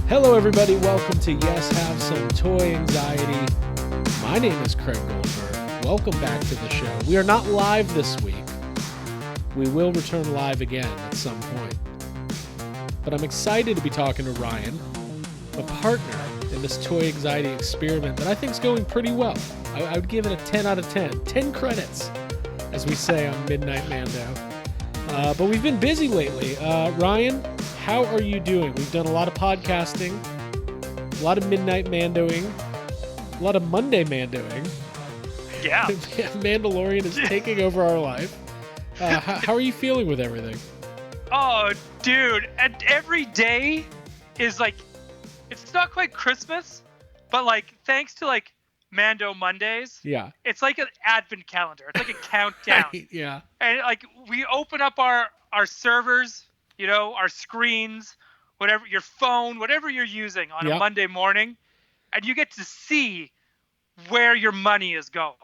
Hello, everybody. Welcome to Yes, Have Some Toy Anxiety. My name is Craig Goldberg. Welcome back to the show. We are not live this week. We will return live again at some point. But I'm excited to be talking to Ryan, a partner in this toy anxiety experiment that I think is going pretty well. I would give it a 10 out of 10. 10 credits, as we say on Midnight Mando. But we've been busy lately. Ryan, how are you doing? We've done a lot of podcasting, a lot of Midnight Mandoing, a lot of Monday Mandoing. Yeah. Mandalorian is taking over our life. How are you feeling with everything? Oh, dude. And every day is like, it's not quite Christmas, but like, thanks to like Mando Mondays. Yeah. It's like an advent calendar. It's like a countdown. Yeah. And like, we open up our servers, you know, our screens, whatever, your phone, whatever you're using on a Monday morning, and you get to see where your money is going.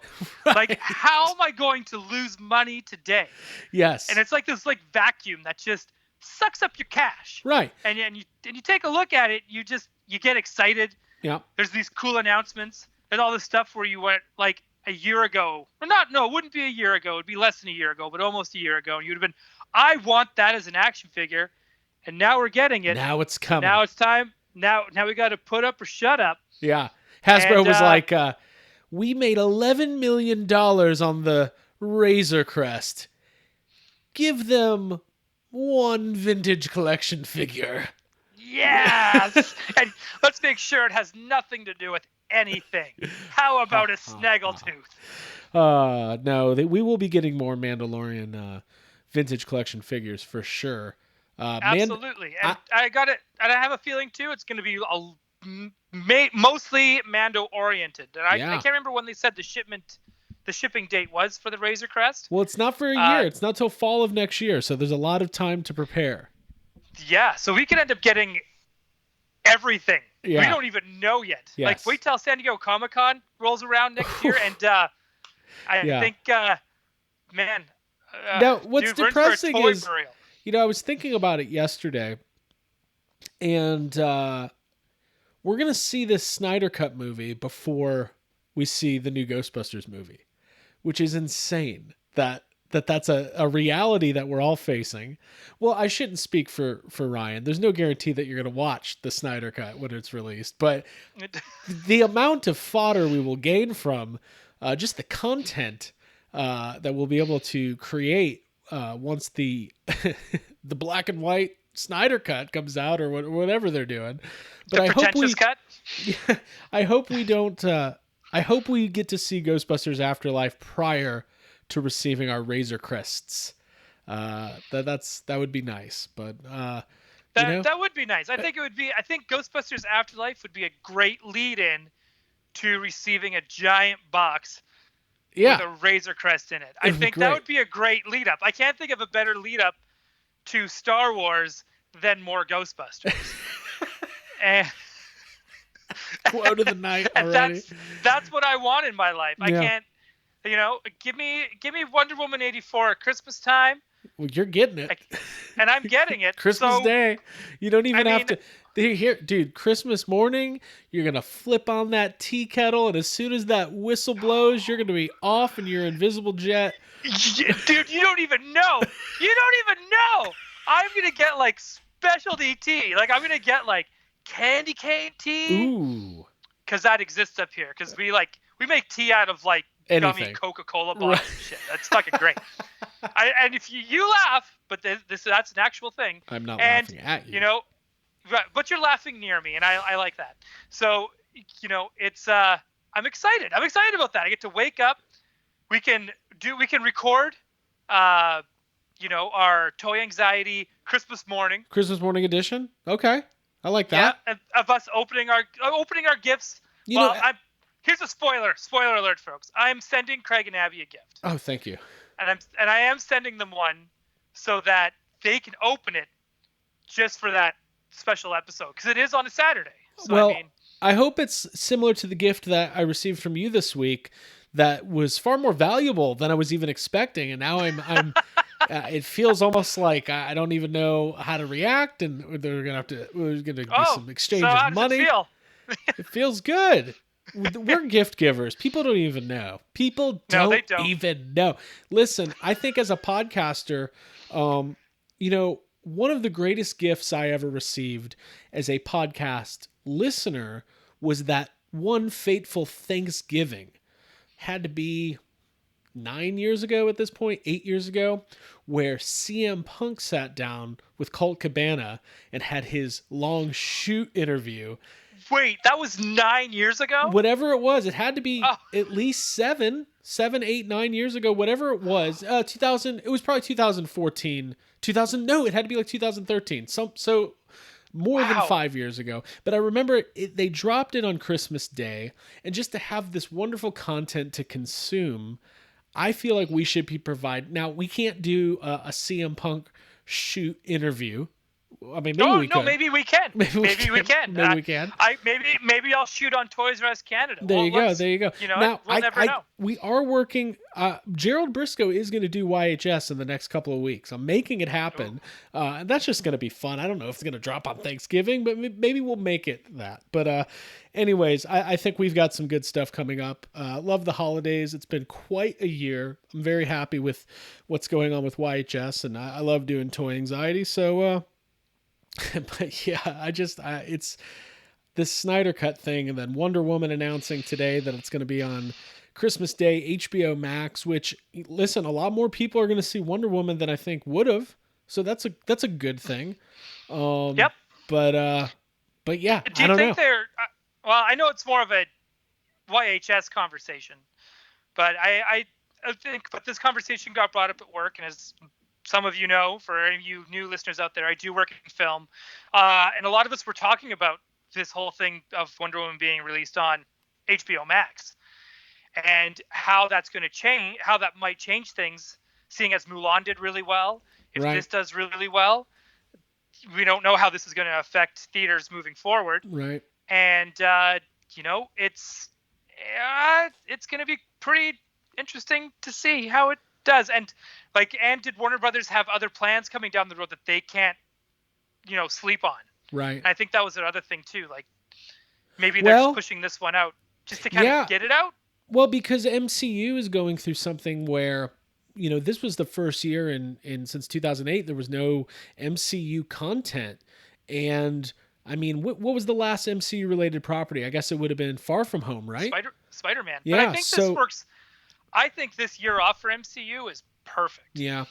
Right. Like, how am I going to lose money today? Yes. And it's like this like vacuum that just sucks up your cash. Right. And you take a look at it, you get excited. Yeah. There's these cool announcements and all this stuff where you went like a year ago, or it wouldn't be a year ago, it'd be less than a year ago, but almost a year ago, and you'd have been, I want that as an action figure, and now we're getting it. Now it's coming. Now it's time. Now we got to put up or shut up. Yeah. Hasbro was like, we made $11 million on the Razor Crest. Give them one vintage collection figure. Yes! And let's make sure it has nothing to do with anything. How about a snaggletooth? No, we will be getting more Mandalorian vintage collection figures for sure. Absolutely. And I got it. And I have a feeling, too, it's going to be mostly Mando-oriented. And I can't remember when they said the shipping date was for the Razor Crest. Well, it's not for a year. It's not till fall of next year, so there's a lot of time to prepare. Yeah, so we could end up getting everything. Yeah. We don't even know yet. Yes. Like, wait till San Diego Comic-Con rolls around next year, and I think, man. Now, what's dude, depressing is, I was thinking about it yesterday, and we're going to see this Snyder Cut movie before we see the new Ghostbusters movie, which is insane that's a reality that we're all facing. Well, I shouldn't speak for Ryan. There's no guarantee that you're going to watch the Snyder Cut when it's released, but the amount of fodder we will gain from just the content that we'll be able to create once the the black and white Snyder Cut comes out, or whatever they're doing. But the pretentious cut? I hope we don't. I hope we get to see Ghostbusters Afterlife prior to receiving our Razor Crests. That would be nice, but that would be nice. I think Ghostbusters Afterlife would be a great lead-in to receiving a giant box with a Razor Crest in it. I think that would be a great lead-up. I can't think of a better lead-up to Star Wars than more Ghostbusters. And quote of the night already. That's what I want in my life. Yeah. I can't, give me Wonder Woman 84 at Christmas time. Well, you're getting it. And I'm getting it. Christmas Day. You don't even have to. Here, dude, Christmas morning, you're going to flip on that tea kettle, and as soon as that whistle blows, you're going to be off in your invisible jet. Dude, you don't even know. I'm going to get, like, specialty tea. Like, I'm going to get, like, candy cane tea. Ooh. Because that exists up here. Because we make tea out of, like, anything. Gummy Coca-Cola bottles and shit. That's fucking great. And if you laugh, but that's an actual thing. I'm not laughing at you. But you're laughing near me, and I like that. So, it's I'm excited. I'm excited about that. I get to wake up. We can record our Toy Anxiety Christmas morning edition. Okay. I like that. Yeah, of us opening our gifts. Here's a spoiler alert, folks. I'm sending Craig and Abby a gift. Oh, thank you. And I am sending them one so that they can open it just for that special episode, because it is on a Saturday. So, I hope it's similar to the gift that I received from you this week that was far more valuable than I was even expecting, and now I'm It feels almost like I don't even know how to react, and we're gonna be Oh, some so exchange of how does it money. feel? It feels good. We're gift givers. People don't even know. People No, they don't don't. even know. Listen, I think as a podcaster, one of the greatest gifts I ever received as a podcast listener was that one fateful Thanksgiving. Had to be 9 years ago at this point, 8 years ago, where CM Punk sat down with Colt Cabana and had his long shoot interview. Wait, that was 9 years ago? Whatever it was, it had to be Oh. at least 7, 8, 9 years ago, whatever it was. 2000, it was probably 2014. 2000, no, it had to be like 2013. So more than 5 years ago. But I remember they dropped it on Christmas Day, and just to have this wonderful content to consume, I feel like we should be provided. Now, we can't do a CM Punk shoot interview. I mean, maybe we could. Maybe we can. Maybe we can. Maybe we can. Maybe I'll shoot on Toys R Us Canada. There you go. You know, now, we'll never know. We are working. Gerald Briscoe is going to do YHS in the next couple of weeks. I'm making it happen. And that's just going to be fun. I don't know if it's going to drop on Thanksgiving, but maybe we'll make it that. But anyways, I think we've got some good stuff coming up. Love the holidays. It's been quite a year. I'm very happy with what's going on with YHS, and I love doing Toy Anxiety. So, but yeah, it's this Snyder Cut thing, and then Wonder Woman announcing today that it's going to be on Christmas Day, HBO Max, which, listen, a lot more people are going to see Wonder Woman than I think would have. So that's a good thing. Yep. But yeah, do you think they're, well, I know it's more of a YHS conversation, but I think, but this conversation got brought up at work, and as some of you know, for any of you new listeners out there, I do work in film. And a lot of us were talking about this whole thing of Wonder Woman being released on HBO Max and how that's going to change, how that might change things, seeing as Mulan did really well. If this does really well, we don't know how this is going to affect theaters moving forward. Right. And, it's going to be pretty interesting to see how it does. And did Warner Brothers have other plans coming down the road that they can't, sleep on? Right. And I think that was another thing too. Like maybe they're just pushing this one out just to kind of get it out. Well, because MCU is going through something where, this was the first year in since 2008, there was no MCU content. And I mean, what was the last MCU related property? I guess it would have been Far From Home, right? Spider-Man. Yeah. But I think this works. I think this year off for MCU is perfect. Yeah.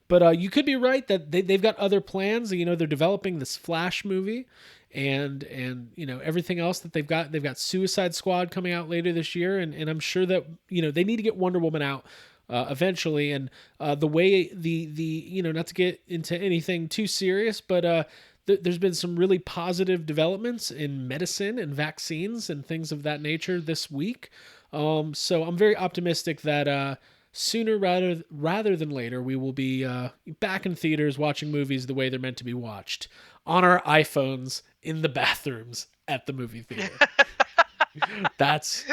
But you could be right that they've got other plans. They're developing this Flash movie and everything else that they've got. They've got Suicide Squad coming out later this year. And I'm sure that, they need to get Wonder Woman out eventually. And the way the not to get into anything too serious, but there's been some really positive developments in medicine and vaccines and things of that nature this week. So I'm very optimistic that sooner rather than later, we will be back in theaters watching movies the way they're meant to be watched, on our iPhones in the bathrooms at the movie theater. That's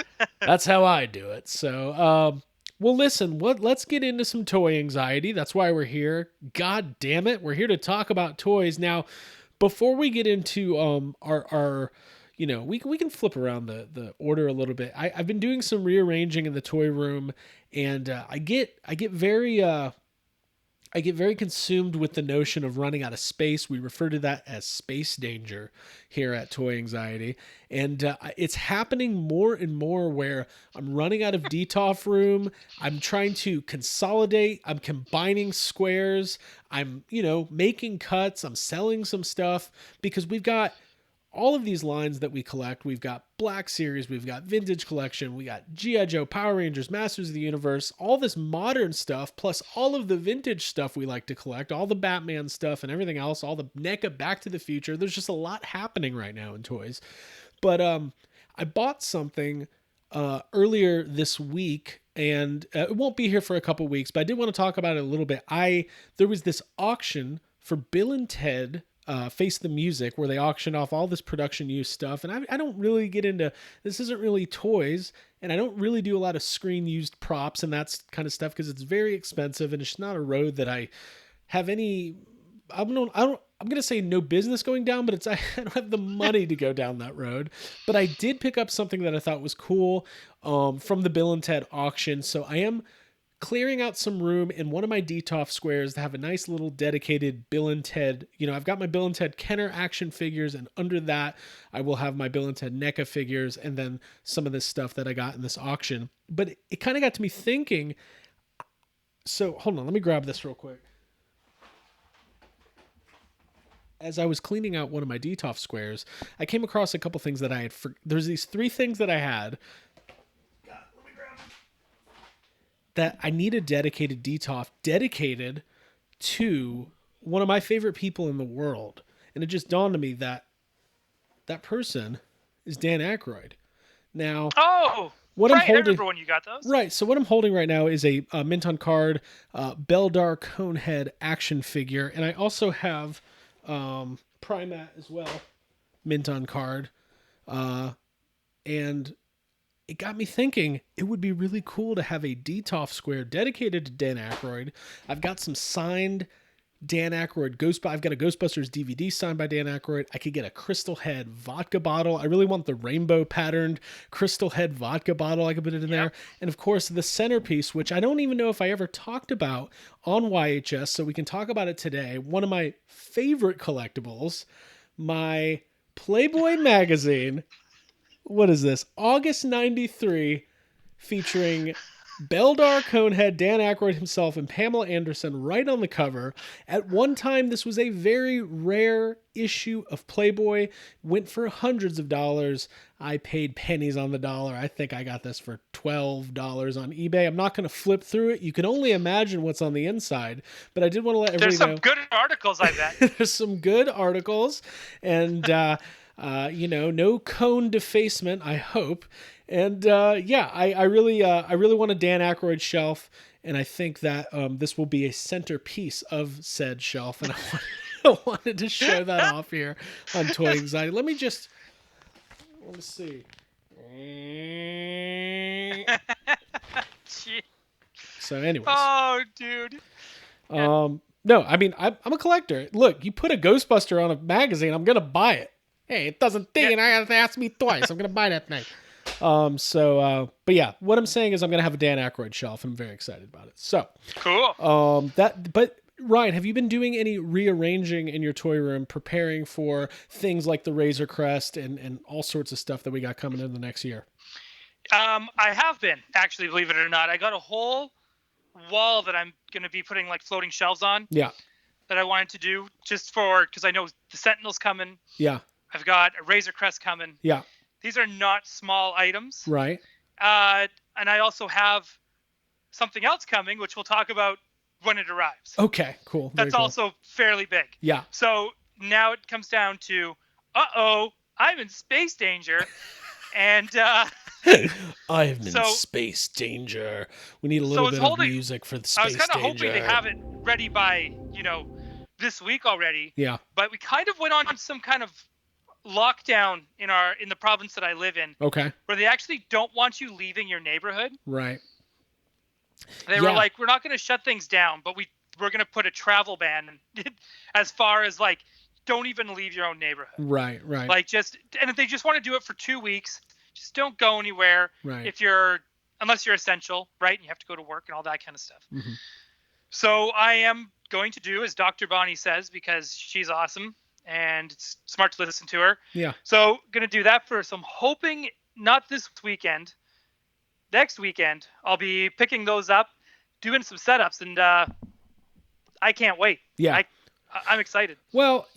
how I do it. So, well, listen, let's get into some toy anxiety. That's why we're here. God damn it, we're here to talk about toys. Now, before we get into our we can flip around the order a little bit. I've been doing some rearranging in the toy room, and I get very consumed with the notion of running out of space. We refer to that as space danger here at Toy Anxiety, and it's happening more and more where I'm running out of DTOF room. I'm trying to consolidate. I'm combining squares. I'm making cuts. I'm selling some stuff because we've got all of these lines that we collect. We've got Black Series, we've got Vintage Collection, we got G.I. Joe, Power Rangers, Masters of the Universe, all this modern stuff, plus all of the vintage stuff we like to collect, all the Batman stuff and everything else, all the NECA Back to the Future. There's just a lot happening right now in toys. But I bought something earlier this week, and it won't be here for a couple weeks, but I did want to talk about it a little bit. There was this auction for Bill and Ted Face the Music, where they auction off all this production use stuff. And I don't really get into, this isn't really toys, and I don't really do a lot of screen used props and that kind of stuff because it's very expensive and it's not a road that I have any, I'm going to say no business going down, but I don't have the money to go down that road. But I did pick up something that I thought was cool from the Bill and Ted auction. So I am clearing out some room in one of my DTOF squares to have a nice little dedicated Bill and Ted. I've got my Bill and Ted Kenner action figures, and under that I will have my Bill and Ted NECA figures, and then some of this stuff that I got in this auction. But it kind of got to me thinking, so hold on, let me grab this real quick. As I was cleaning out one of my DTOF squares, I came across a couple things that I had. There's these 3 things that I had. God, let me grab them. That I need a dedicated DTOF dedicated to one of my favorite people in the world. And it just dawned on me that that person is Dan Aykroyd. Now, what I'm holding, I remember when you got those. Right. So what I'm holding right now is a mint on card Beldar Conehead action figure, and I also have Primat as well, mint on card, and it got me thinking it would be really cool to have a DTOF square dedicated to Dan Aykroyd. I've got some signed Dan Aykroyd I've got a Ghostbusters DVD signed by Dan Aykroyd. I could get a Crystal Head vodka bottle. I really want the rainbow patterned Crystal Head vodka bottle. I could put it in there. And of course, the centerpiece, which I don't even know if I ever talked about on YHS, so we can talk about it today. One of my favorite collectibles, my Playboy magazine. What is this? August 93, featuring Beldar Conehead, Dan Aykroyd himself, and Pamela Anderson right on the cover. At one time, this was a very rare issue of Playboy. Went for hundreds of dollars. I paid pennies on the dollar. I think I got this for $12 on eBay. I'm not going to flip through it. You can only imagine what's on the inside, but I did want to let everybody know. There's some good articles, I bet. There's some good articles, and no cone defacement, I hope. And I really want a Dan Aykroyd shelf, and I think that this will be a centerpiece of said shelf, and I wanted to show that off here on Toy Anxiety. Let me see. So anyways. Oh, dude. No, I mean, I'm a collector. Look, you put a Ghostbuster on a magazine, I'm going to buy it. Hey, it doesn't ding, and I have to ask me twice. I'm going to buy that thing. But yeah, what I'm saying is I'm going to have a Dan Aykroyd shelf, and I'm very excited about it. So cool. But Ryan, have you been doing any rearranging in your toy room, preparing for things like the Razor Crest and all sorts of stuff that we got coming in the next year? I have been, actually, believe it or not. I got a whole wall that I'm going to be putting like floating shelves on. Yeah. That I wanted to do just because I know the Sentinel's coming. Yeah. I've got a Razor Crest coming. Yeah. These are not small items. Right. And I also have something else coming, which we'll talk about when it arrives. Okay, cool. That's cool. Also fairly big. Yeah. So now it comes down to, I'm in space danger. And I'm in space danger. We need a little bit of music for the space danger. I was kind of hoping to have it ready by, this week already. Yeah. But we kind of went on some kind of lockdown in the province that I live in. Okay. Where they actually don't want you leaving your neighborhood. Right. They were like, we're not going to shut things down, but we're going to put a travel ban as far as like, don't even leave your own neighborhood. Right. Like and if they just want to do it for 2 weeks, just don't go anywhere. Right. Unless you're essential, right? And you have to go to work and all that kind of stuff. Mm-hmm. So I am going to do as Dr. Bonnie says, because she's awesome and it's smart to listen to her. Yeah. So going to do that first. I'm hoping not this weekend, next weekend, I'll be picking those up, doing some setups, and I can't wait. Yeah. I'm excited. Well,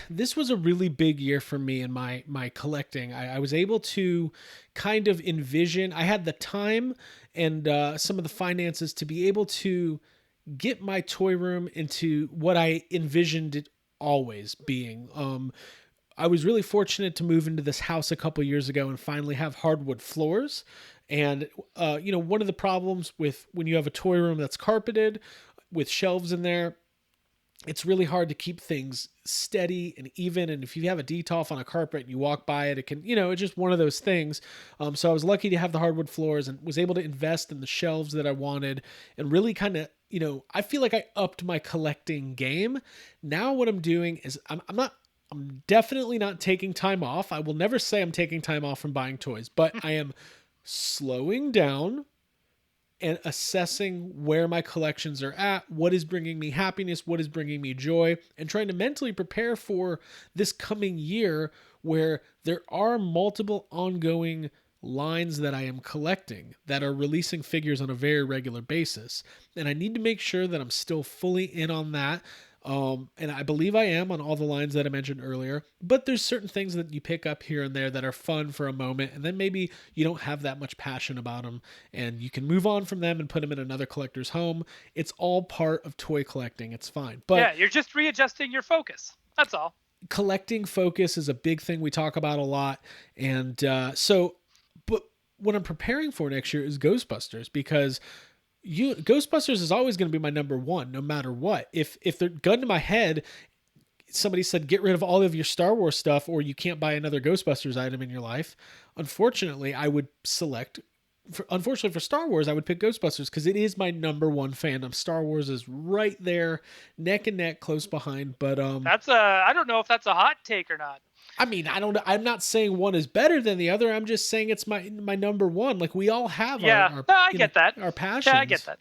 this was a really big year for me in my collecting. I was able to kind of envision, I had the time and some of the finances to be able to get my toy room into what I envisioned it always being. I was really fortunate to move into this house a couple years ago and finally have hardwood floors. And, one of the problems with when you have a toy room that's carpeted with shelves in there it's really hard to keep things steady and even. And if you have a detolf on a carpet and you walk by it, it can, it's just one of those things. So I was lucky to have the hardwood floors and was able to invest in the shelves that I wanted and really kind of, I feel like I upped my collecting game. Now what I'm doing is I'm definitely not taking time off. I will never say I'm taking time off from buying toys, but I am slowing down and assessing where my collections are at, what is bringing me happiness, what is bringing me joy, and trying to mentally prepare for this coming year where there are multiple ongoing lines that I am collecting that are releasing figures on a very regular basis. And I need to make sure that I'm still fully in on that. And I believe I am on all the lines that I mentioned earlier, but there's certain things that you pick up here and there that are fun for a moment, and then maybe you don't have that much passion about them, and you can move on from them and put them in another collector's home. It's all part of toy collecting. It's fine. But yeah, you're just readjusting your focus. That's all. Collecting focus is a big thing we talk about a lot. And but what I'm preparing for next year is Ghostbusters, because Ghostbusters is always going to be my number one, no matter what. If they're gun to my head, somebody said get rid of all of your Star Wars stuff, or you can't buy another Ghostbusters item in your life. Unfortunately, I would select. Unfortunately for Star Wars, I would pick Ghostbusters because it is my number one fandom. Star Wars is right there, neck and neck, close behind. But I don't know if that's a hot take or not. I mean, I'm not saying one is better than the other. I'm just saying it's my number one. Like, we all have our I get that. Our passions. Yeah, I get that.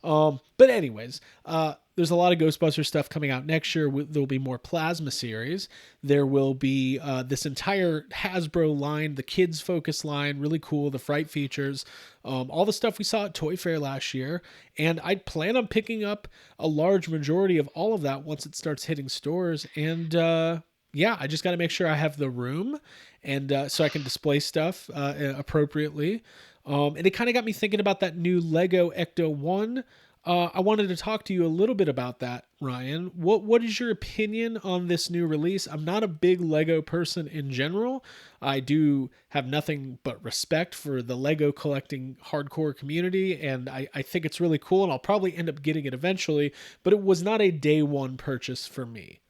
But anyways, there's a lot of Ghostbusters stuff coming out next year. There'll be more Plasma series. There will be this entire Hasbro line, the kids focus line, really cool. The Fright features, all the stuff we saw at Toy Fair last year. And I plan on picking up a large majority of all of that once it starts hitting stores. And yeah, I just got to make sure I have the room, and so I can display stuff appropriately. And it kind of got me thinking about that new Lego Ecto 1. I wanted to talk to you a little bit about that, Ryan. What is your opinion on this new release? I'm not a big Lego person in general. I do have nothing but respect for the Lego collecting hardcore community, and I think it's really cool, and I'll probably end up getting it eventually, but it was not a day one purchase for me.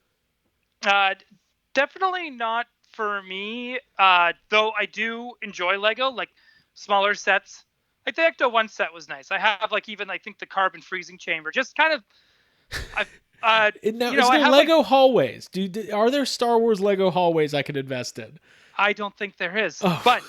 Definitely not for me. Though I do enjoy Lego, like smaller sets. Like the Ecto 1 set was nice. I have like even I think the carbon freezing chamber. Just kind of. Now, is there Lego hallways? Are there Star Wars Lego hallways I could invest in? I don't think there is. Oh, but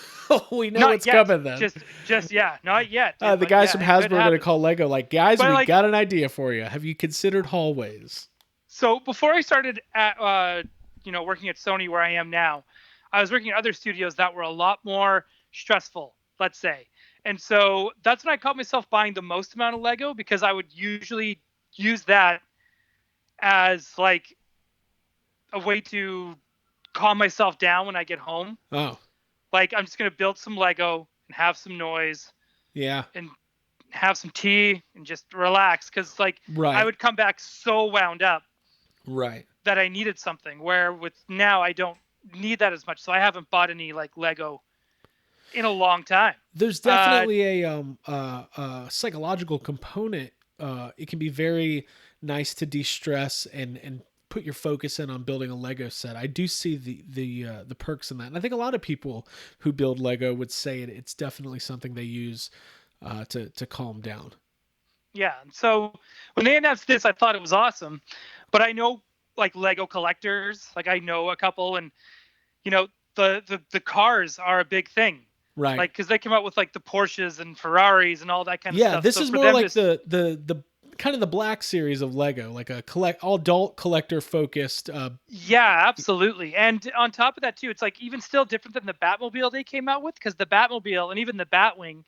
we know it's coming then. Just not yet. The guys from Hasbro are going to call Lego like, guys, we got an idea for you. Have you considered hallways? So before I started at working at Sony where I am now, I was working at other studios that were a lot more stressful, let's say. And so that's when I caught myself buying the most amount of Lego, because I would usually use that as like a way to calm myself down when I get home. Oh. Like, I'm just going to build some Lego and have some noise. Yeah. And have some tea and just relax. Because I would come back so wound up. Right. That I needed something, where with now I don't need that as much. So I haven't bought any like Lego in a long time. There's definitely a psychological component. It can be very nice to de-stress and put your focus in on building a Lego set. I do see the perks in that. And I think a lot of people who build Lego would say it's definitely something they use to calm down. Yeah. So when they announced this, I thought it was awesome. But I know like Lego collectors, like I know a couple, and the cars are a big thing, right? Like, because they come out with like the Porsches and Ferraris and all that kind of stuff. Yeah, this is more like the kind of the Black series of Lego, like a adult collector focused. Yeah, absolutely. And on top of that too, it's like even still different than the Batmobile they came out with, because the Batmobile and even the Batwing,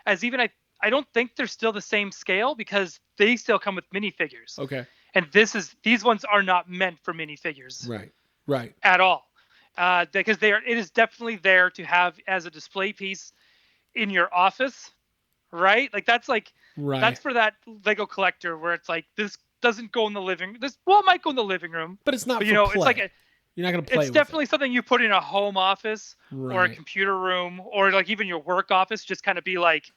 I don't think they're still the same scale, because they still come with minifigures. Okay. And these ones are not meant for minifigures. Right. At all. Because it is definitely there to have as a display piece in your office, right? Like that's for that Lego collector where it's like, this doesn't go in the living. It might go in the living room, but it's not. But, it's like you're not going to play. It's definitely something you put in a home office or a computer room or like even your work office. Just kind of be like,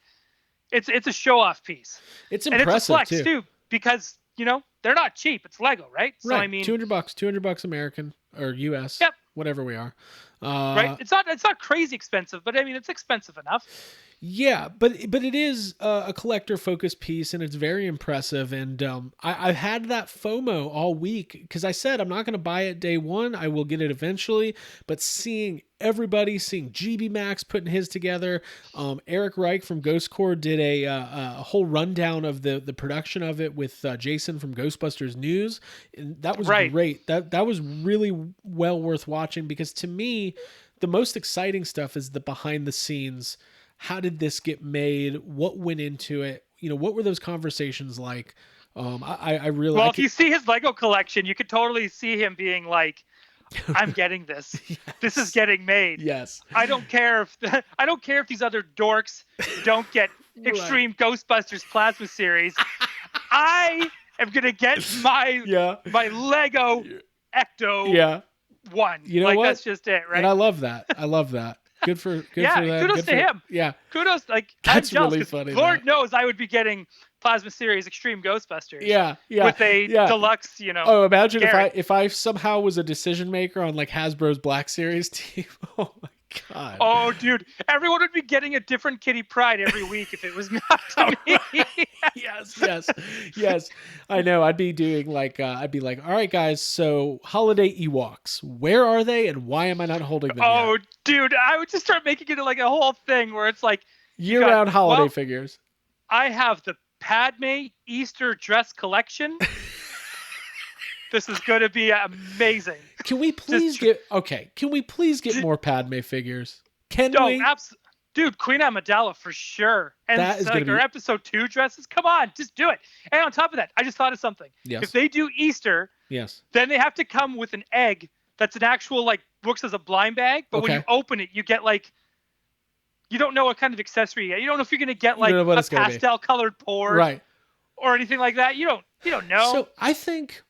it's a show off piece. It's impressive, and it's a flex too, because they're not cheap. It's Lego, right? So right. I mean, $200 American or US, yep, whatever we are. right. It's not crazy expensive, but I mean, it's expensive enough. Yeah, but it is a collector focused piece, and it's very impressive. And I've had that FOMO all week because I said I'm not going to buy it day one. I will get it eventually. But seeing GB Max putting his together, Eric Reich from Ghost Corps did a whole rundown of the production of it with Jason from Ghostbusters News, and that was great. That was really well worth watching because to me, the most exciting stuff is the behind the scenes. How did this get made? What went into it? What were those conversations like? I really well. If you see his Lego collection, you could totally see him being like, "I'm getting this. Yes. This is getting made. Yes. I don't care if these other dorks don't get Extreme Ghostbusters Plasma Series. I am gonna get my Lego Ecto one. You know what? That's just it, right? And I love that. Good for them. Kudos to him. Yeah. Kudos. That's I'm jealous, really funny. Lord knows I would be getting Plasma Series Extreme Ghostbusters. Yeah. With a deluxe, Oh, imagine if I somehow was a decision maker on Hasbro's Black Series team. Oh my God. Oh, dude. Everyone would be getting a different Kitty Pryde every week if it was not to me. Yes. I know. I'd be doing I'd be like, all right, guys, so holiday Ewoks, where are they and why am I not holding them yet? Dude, I would just start making it a whole thing where it's like year-round holiday figures. I have the Padme Easter dress collection. This is going to be amazing. Can we please get more Padme figures? Can we? Dude, Queen Amidala for sure. And that is her episode 2 dresses. Come on, just do it. And on top of that, I just thought of something. Yes. If they do Easter, then they have to come with an egg that's an actual works as a blind bag, but when you open it, you get you don't know what kind of accessory you get. You don't know if you're going to get a pastel colored port, right, or anything like that. You don't know. So I think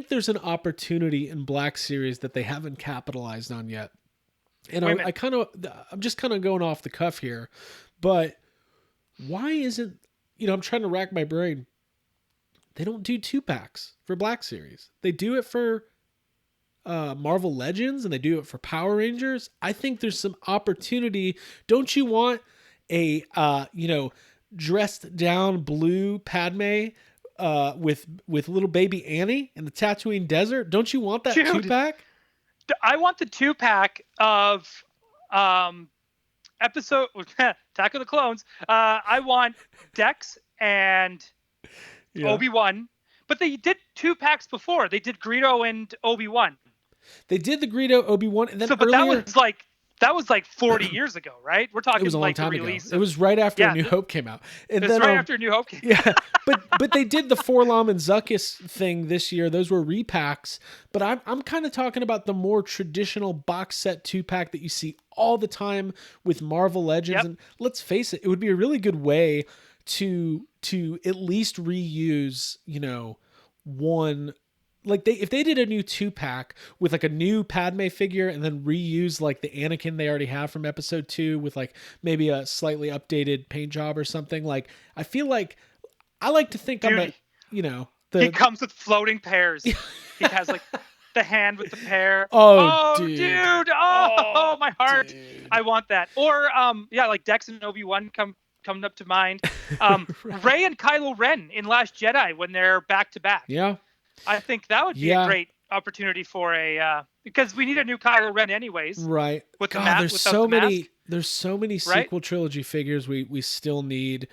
there's an opportunity in Black Series that they haven't capitalized on yet. And I'm just kind of going off the cuff here, but why isn't, I'm trying to rack my brain. They don't do 2-packs for Black Series. They do it for Marvel Legends and they do it for Power Rangers. I think there's some opportunity. Don't you want a, dressed down blue Padme with little baby Annie in the Tatooine desert? Don't you want that 2-pack? I want the 2-pack of episode Attack of the Clones. I want Dex and Obi-Wan, but they did 2-packs before. They did Greedo and Obi-Wan. They did the Greedo Obi-Wan, and then but that was 40 years ago, right? We're talking it was a long time the ago. release. It was right after New Hope came out. And it was right after New Hope came out. Yeah, but they did the Forlom and Zuckuss thing this year. Those were repacks. But I'm kind of talking about the more traditional box set 2-pack that you see all the time with Marvel Legends. And let's face it, it would be a really good way to at least reuse, one. If they did a new 2-pack with a new Padme figure and then reuse the Anakin they already have from episode 2 with maybe a slightly updated paint job or something, I feel like I like to think he comes with floating pears. He has the hand with the pear. Oh dude. Oh, my heart. Dude. I want that. Or Dex and Obi-Wan coming up to mind. Rey and Kylo Ren in Last Jedi when they're back to back. Yeah. I think that would be a great opportunity for because we need a new Kylo Ren anyways. Right. With there's so many sequel trilogy figures we still need.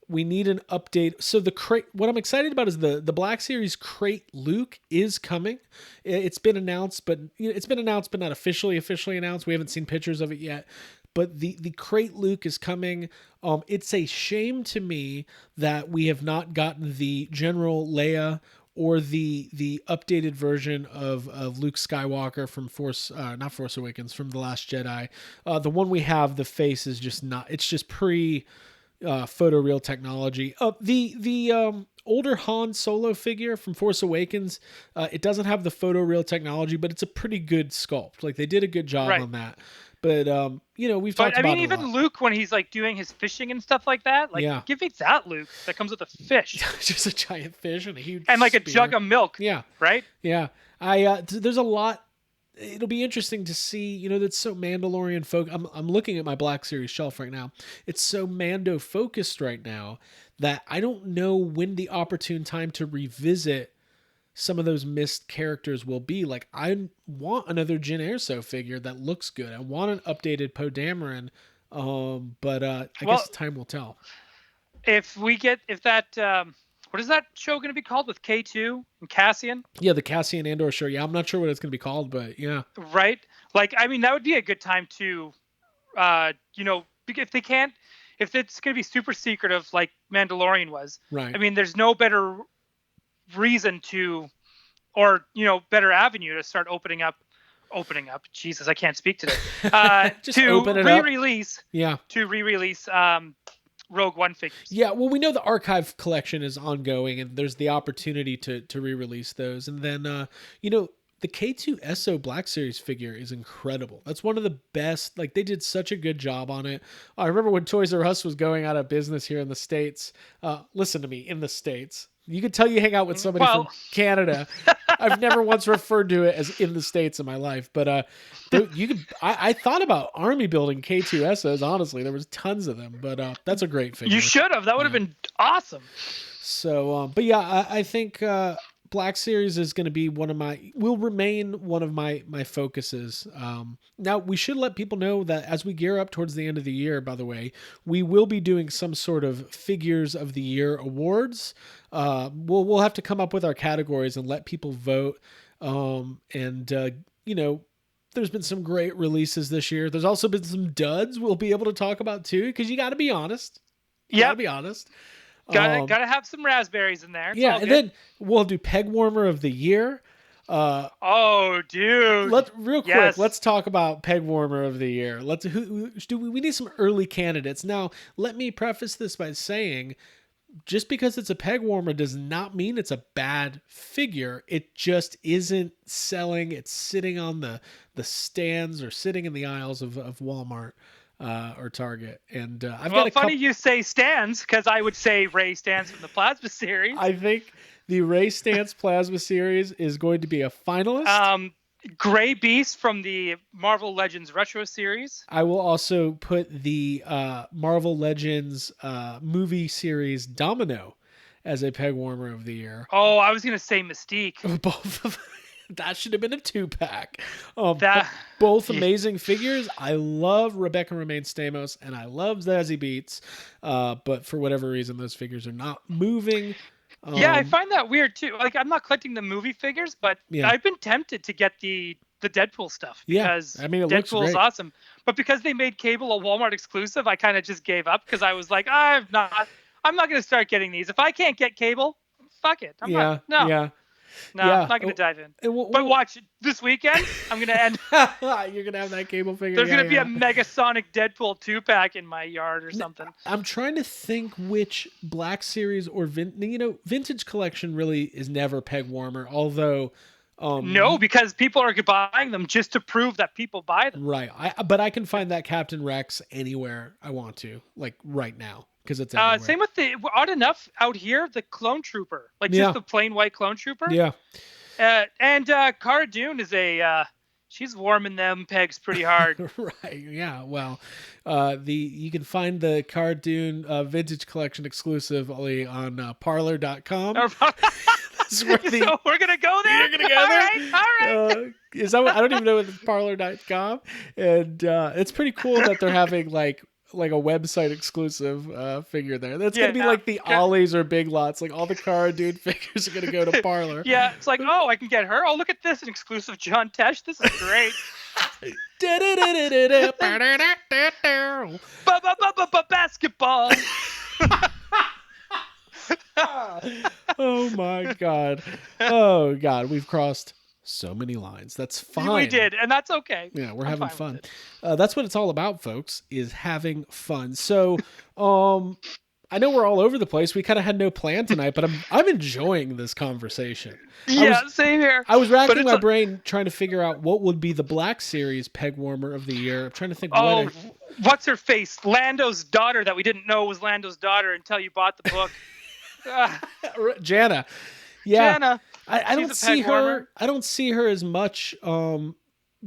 We need an update. So the crate, what I'm excited about is the Black Series crate Luke is coming. It's been announced, but not officially announced. We haven't seen pictures of it yet. But the crate Luke is coming. It's a shame to me that we have not gotten the General Leia or the updated version of Luke Skywalker from not Force Awakens, from The Last Jedi. The one we have, the face is just not, it's just pre photoreal technology. The older Han Solo figure from Force Awakens, it doesn't have the photoreal technology, but it's a pretty good sculpt. They did a good job on that. But we've talked about it a lot. Even Luke, when he's like doing his fishing and stuff like that, like give me that Luke that comes with a fish, just a giant fish and a huge like spear. a jug of milk. Yeah, right. Yeah, there's a lot. It'll be interesting to see. That's so Mandalorian I'm looking at my Black Series shelf right now. It's so Mando focused right now that I don't know when the opportune time to revisit some of those missed characters will be. Like, I want another Jyn Erso figure that looks good. I want an updated Poe Dameron, but I guess time will tell. If that, what is that show going to be called with K2 and Cassian? Yeah, the Cassian Andor show. Yeah, I'm not sure what it's going to be called, but yeah. Right? Like, I mean, that would be a good time to, if it's going to be super secretive like Mandalorian was. Right. I mean, there's no better reason to, or better avenue to start opening up. Jesus, I can't speak today. Just to open it re-release. Up. Yeah. To re-release Rogue One figures. Yeah, well, we know the archive collection is ongoing, and there's the opportunity to re-release those. And then, the K2SO Black Series figure is incredible. That's one of the best. Like, they did such a good job on it. I remember when Toys R Us was going out of business here in the States. Listen to me, in the States. You could tell you hang out with somebody from Canada. I've never once referred to it as in the States in my life, but you could. I thought about army building K2SOs. Honestly, there was tons of them, but that's a great figure. You should have. That would have been awesome. So, but yeah, I think Black Series is going to be will remain one of my focuses. Now, we should let people know that as we gear up towards the end of the year, by the way, we will be doing some sort of Figures of the Year awards. We'll have to come up with our categories and let people vote. There's been some great releases this year. There's also been some duds we'll be able to talk about too, because you got to be honest. Gotta be honest. Gotta have some raspberries in there. It's then we'll do Peg Warmer of the Year. Oh, dude. Real quick, let's talk about Peg Warmer of the Year. We need some early candidates. Now, let me preface this by saying, just because it's a Peg Warmer does not mean it's a bad figure. It just isn't selling. It's sitting on the stands or sitting in the aisles of Walmart. Or Target, and I've got funny you say stands, because I would say Ray Stance from the Plasma series. I think the Ray Stance Plasma series is going to be a finalist. Gray Beast from the Marvel Legends Retro series. I will also put the Marvel Legends movie series Domino as a Peg Warmer of the Year. Oh, I was gonna say Mystique. Both of them. That should have been a 2-pack. Both amazing figures. I love Rebecca Romaine Stamos and I love Zazie Beetz. But for whatever reason, those figures are not moving. I find that weird too. Like, I'm not collecting the movie figures, but I've been tempted to get the Deadpool stuff because Deadpool's awesome. But because they made Cable a Walmart exclusive, I kind of just gave up, because I was like, I'm not going to start getting these. If I can't get Cable, fuck it. I'm not going to dive in. But watch, this weekend, I'm going to end. You're going to have that Cable figure. There's going to be a Megasonic Deadpool 2-pack in my yard or something. I'm trying to think which Black Series or Vintage Collection really is never Peg Warmer, although... no, because people are buying them just to prove that people buy them. Right. But I can find that Captain Rex anywhere I want to, like right now. Because it's everywhere. Same with odd enough out here, the Clone Trooper, just the plain white Clone Trooper. Yeah. And Cara Dune is she's warming them pegs pretty hard. Right. Yeah. Well, you can find the Cara Dune Vintage Collection exclusively on Parlor.com. So we're gonna go there. You're gonna go there. All right. I don't even know what it's Parlor.com, and it's pretty cool that they're having like a website exclusive figure there. That's gonna be like the Ollies or Big Lots. Like all the Cara Dune figures are gonna go to Parlor. Yeah, it's like, oh, I can get her. Oh, look at this, an exclusive John Tesh. This is great. Basketball. Oh my god. Oh god, we've crossed so many lines. That's fine. We did, and that's okay. Yeah, we're having fun. That's what it's all about, folks, is having fun. So, I I know we're all over the place. We kind of had no plan tonight, but I'm enjoying this conversation. Yeah, same here. I was racking my brain trying to figure out what would be the Black Series peg warmer of the year. I'm trying to think. What's her face? Lando's daughter that we didn't know was Lando's daughter until you bought the book. Jana. Yeah. Jana. I don't see her. I don't see her as much.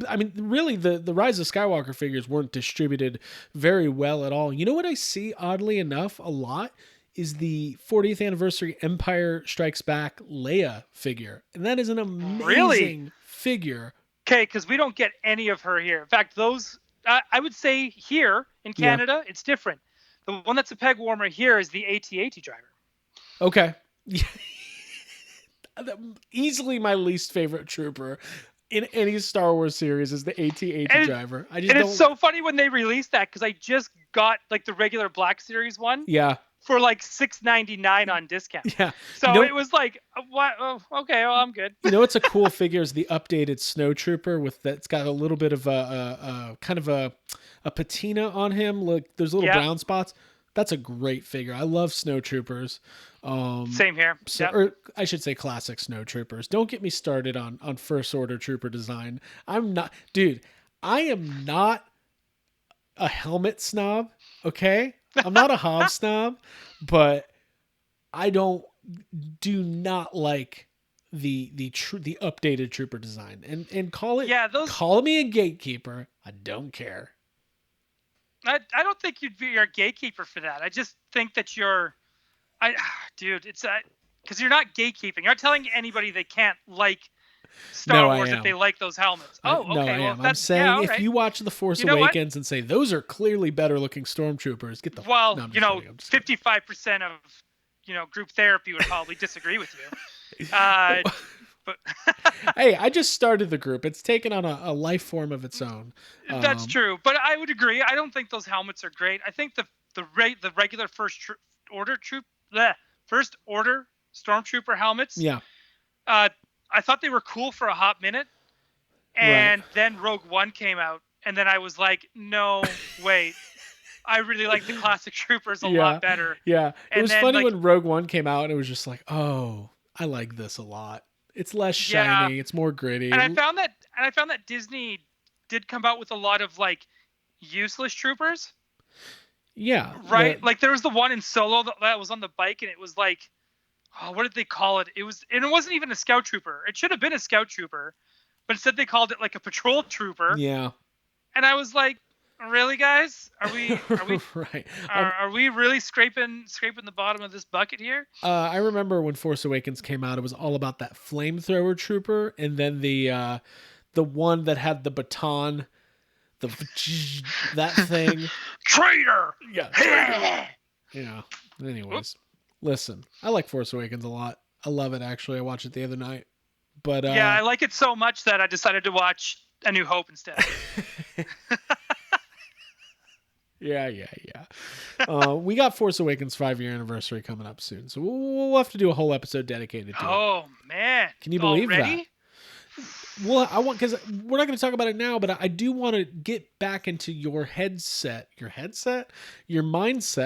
I mean, really, the Rise of Skywalker figures weren't distributed very well at all. You know what I see, oddly enough, a lot is the 40th anniversary Empire Strikes Back Leia figure, and that is an amazing figure. Okay, because we don't get any of her here. In fact, those I would say here in Canada, it's different. The one that's a peg warmer here is the AT-AT driver. Okay. Easily my least favorite trooper in any Star Wars series is the AT-AT driver. It's so funny when they released that because I just got like the regular Black Series one. Yeah. For like $6.99 on discount. Yeah. So it was like, what? Oh, okay, well, I'm good. You know what's a cool figure is the updated Snowtrooper with that's got a little bit of a kind of a patina on him. Look, there's little brown spots. That's a great figure. I love Snowtroopers. Same here. Or I should say classic Snowtroopers. Don't get me started on First Order Trooper design. I am not a helmet snob, okay? I'm not a Hob snob, but I do not like the updated trooper design. And call me a gatekeeper. I don't care. I don't think you're a gatekeeper for that. I just think that it's because you're not gatekeeping. You're not telling anybody they can't like Star Wars if they like those helmets. No, I am. I'm saying if you watch The Force Awakens and say those are clearly better looking stormtroopers, get the 55% of group therapy would probably disagree with you. But hey, I just started the group. It's taken on a life form of its own. That's true, but I would agree. I don't think those helmets are great. I think the regular First Order Stormtrooper helmets. Yeah. I thought they were cool for a hot minute, and then Rogue One came out, and then I was like, no, wait. I really like the classic troopers a lot better. Yeah. It was funny when Rogue One came out, and it was just like, oh, I like this a lot. It's less shiny. It's more gritty. And I found that Disney did come out with a lot of like useless troopers. Yeah. Right? Like there was the one in Solo that was on the bike, and it was like, oh, what did they call it? It wasn't even a scout trooper. It should have been a scout trooper, but instead they called it like a patrol trooper. Yeah. And I was like, really, guys? Are we right? Are we really scraping the bottom of this bucket here? I remember when Force Awakens came out, it was all about that flamethrower trooper, and then the one that had the baton, that thing. Traitor. Yeah. Yeah. Anyways. Listen, I like Force Awakens a lot. I love it, actually. I watched it the other night. But yeah, I like it so much that I decided to watch A New Hope instead. Yeah. We got Force Awakens 5-year anniversary coming up soon, so we'll have to do a whole episode dedicated to it. Oh, man. Can you believe that? Well, because we're not going to talk about it now, but I do want to get back into your mindset.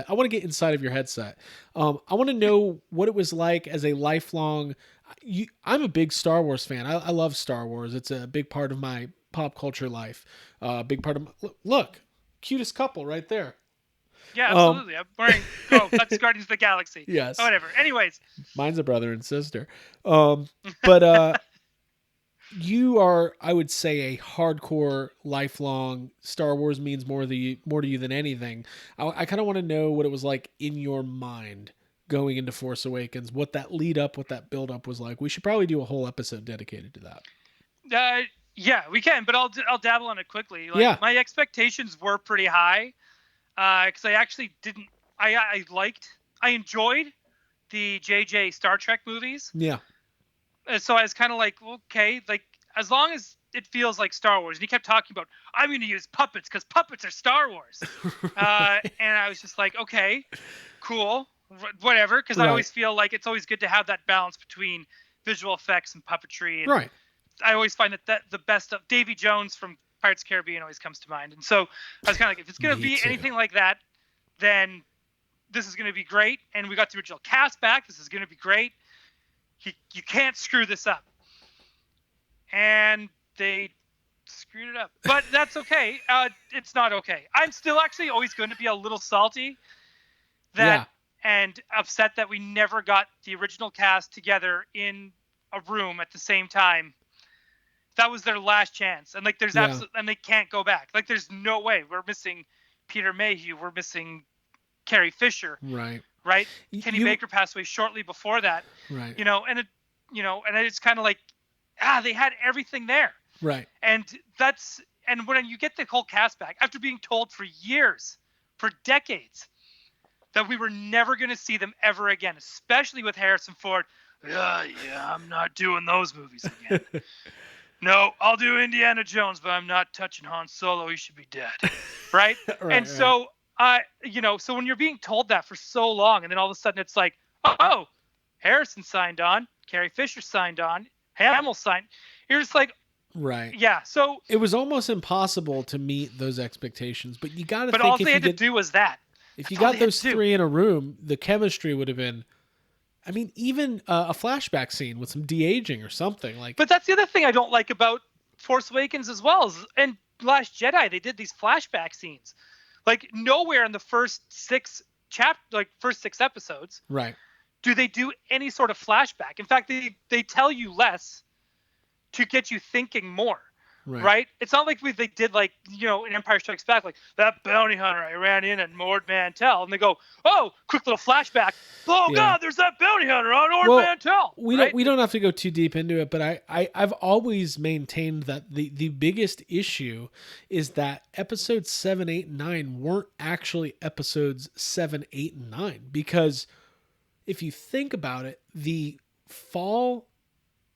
I want to get inside of your headset. I want to know what it was like as a lifelong. I'm a big Star Wars fan. I love Star Wars. It's a big part of my pop culture life. Big part of look, cutest couple right there. Yeah, absolutely. I'm wearing. That's Guardians of the Galaxy. Yes. Oh, whatever. Anyways, mine's a brother and sister. But. You are, I would say, a hardcore, lifelong Star Wars means more to you than anything. I kind of want to know what it was like in your mind going into Force Awakens, what that lead up, what that build up was like. We should probably do a whole episode dedicated to that. Yeah, we can, but I'll dabble on it quickly. My expectations were pretty high because I actually didn't. I enjoyed the JJ Star Trek movies. Yeah. So I was kind of like, okay, like as long as it feels like Star Wars. And he kept talking about, I'm going to use puppets because puppets are Star Wars. And I was just like, okay, cool, whatever. Because I always feel like it's always good to have that balance between visual effects and puppetry. And I always find that the best of Davy Jones from Pirates of the Caribbean always comes to mind. And so I was kind of like, if it's going to be anything like that, then this is going to be great. And we got the original cast back. This is going to be great. You can't screw this up. And they screwed it up. But that's okay. It's not okay. I'm still actually always going to be a little salty and upset that we never got the original cast together in a room at the same time. That was their last chance. And like, and they can't go back. Like, there's no way. We're missing Peter Mayhew. We're missing Carrie Fisher. Right. Kenny Baker passed away shortly before that. Right. And it's kind of like, they had everything there. Right. And when you get the whole cast back after being told for years, for decades, that we were never going to see them ever again, especially with Harrison Ford. Yeah, I'm not doing those movies again. No, I'll do Indiana Jones, but I'm not touching Han Solo. He should be dead. Right? So when you're being told that for so long, and then all of a sudden it's like, oh, Harrison signed on, Carrie Fisher signed on, Hamill signed. You're just like, right. Yeah. So it was almost impossible to meet those expectations, but you got to think. But all they had to do was that. If you got those three in a room, the chemistry would have been. I mean, even a flashback scene with some de-aging or something like. But that's the other thing I don't like about Force Awakens as well. And Last Jedi, they did these flashback scenes, like nowhere in the first six episodes. Right. Do they do any sort of flashback? In fact, they tell you less to get you thinking more. Right? It's not like they did like, in Empire Strikes Back, like that bounty hunter I ran in at Ord Mantell, and they go, oh, quick little flashback. Oh God, there's that bounty hunter on Ord Mantell. We don't have to go too deep into it, but I've always maintained that the biggest issue is that episodes 7, 8, and 9 weren't actually episodes 7, 8, and 9, because if you think about it, the fall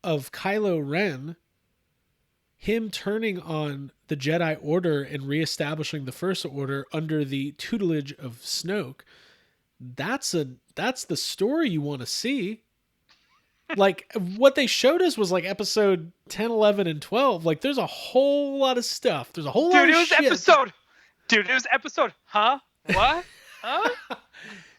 of Kylo Ren, him turning on the Jedi Order and reestablishing the First Order under the tutelage of Snoke, that's the story you want to see. Like, what they showed us was like episode 10, 11, and 12. Like, there's a whole lot of stuff. There's a whole lot of shit. It was episode, huh? What? Huh?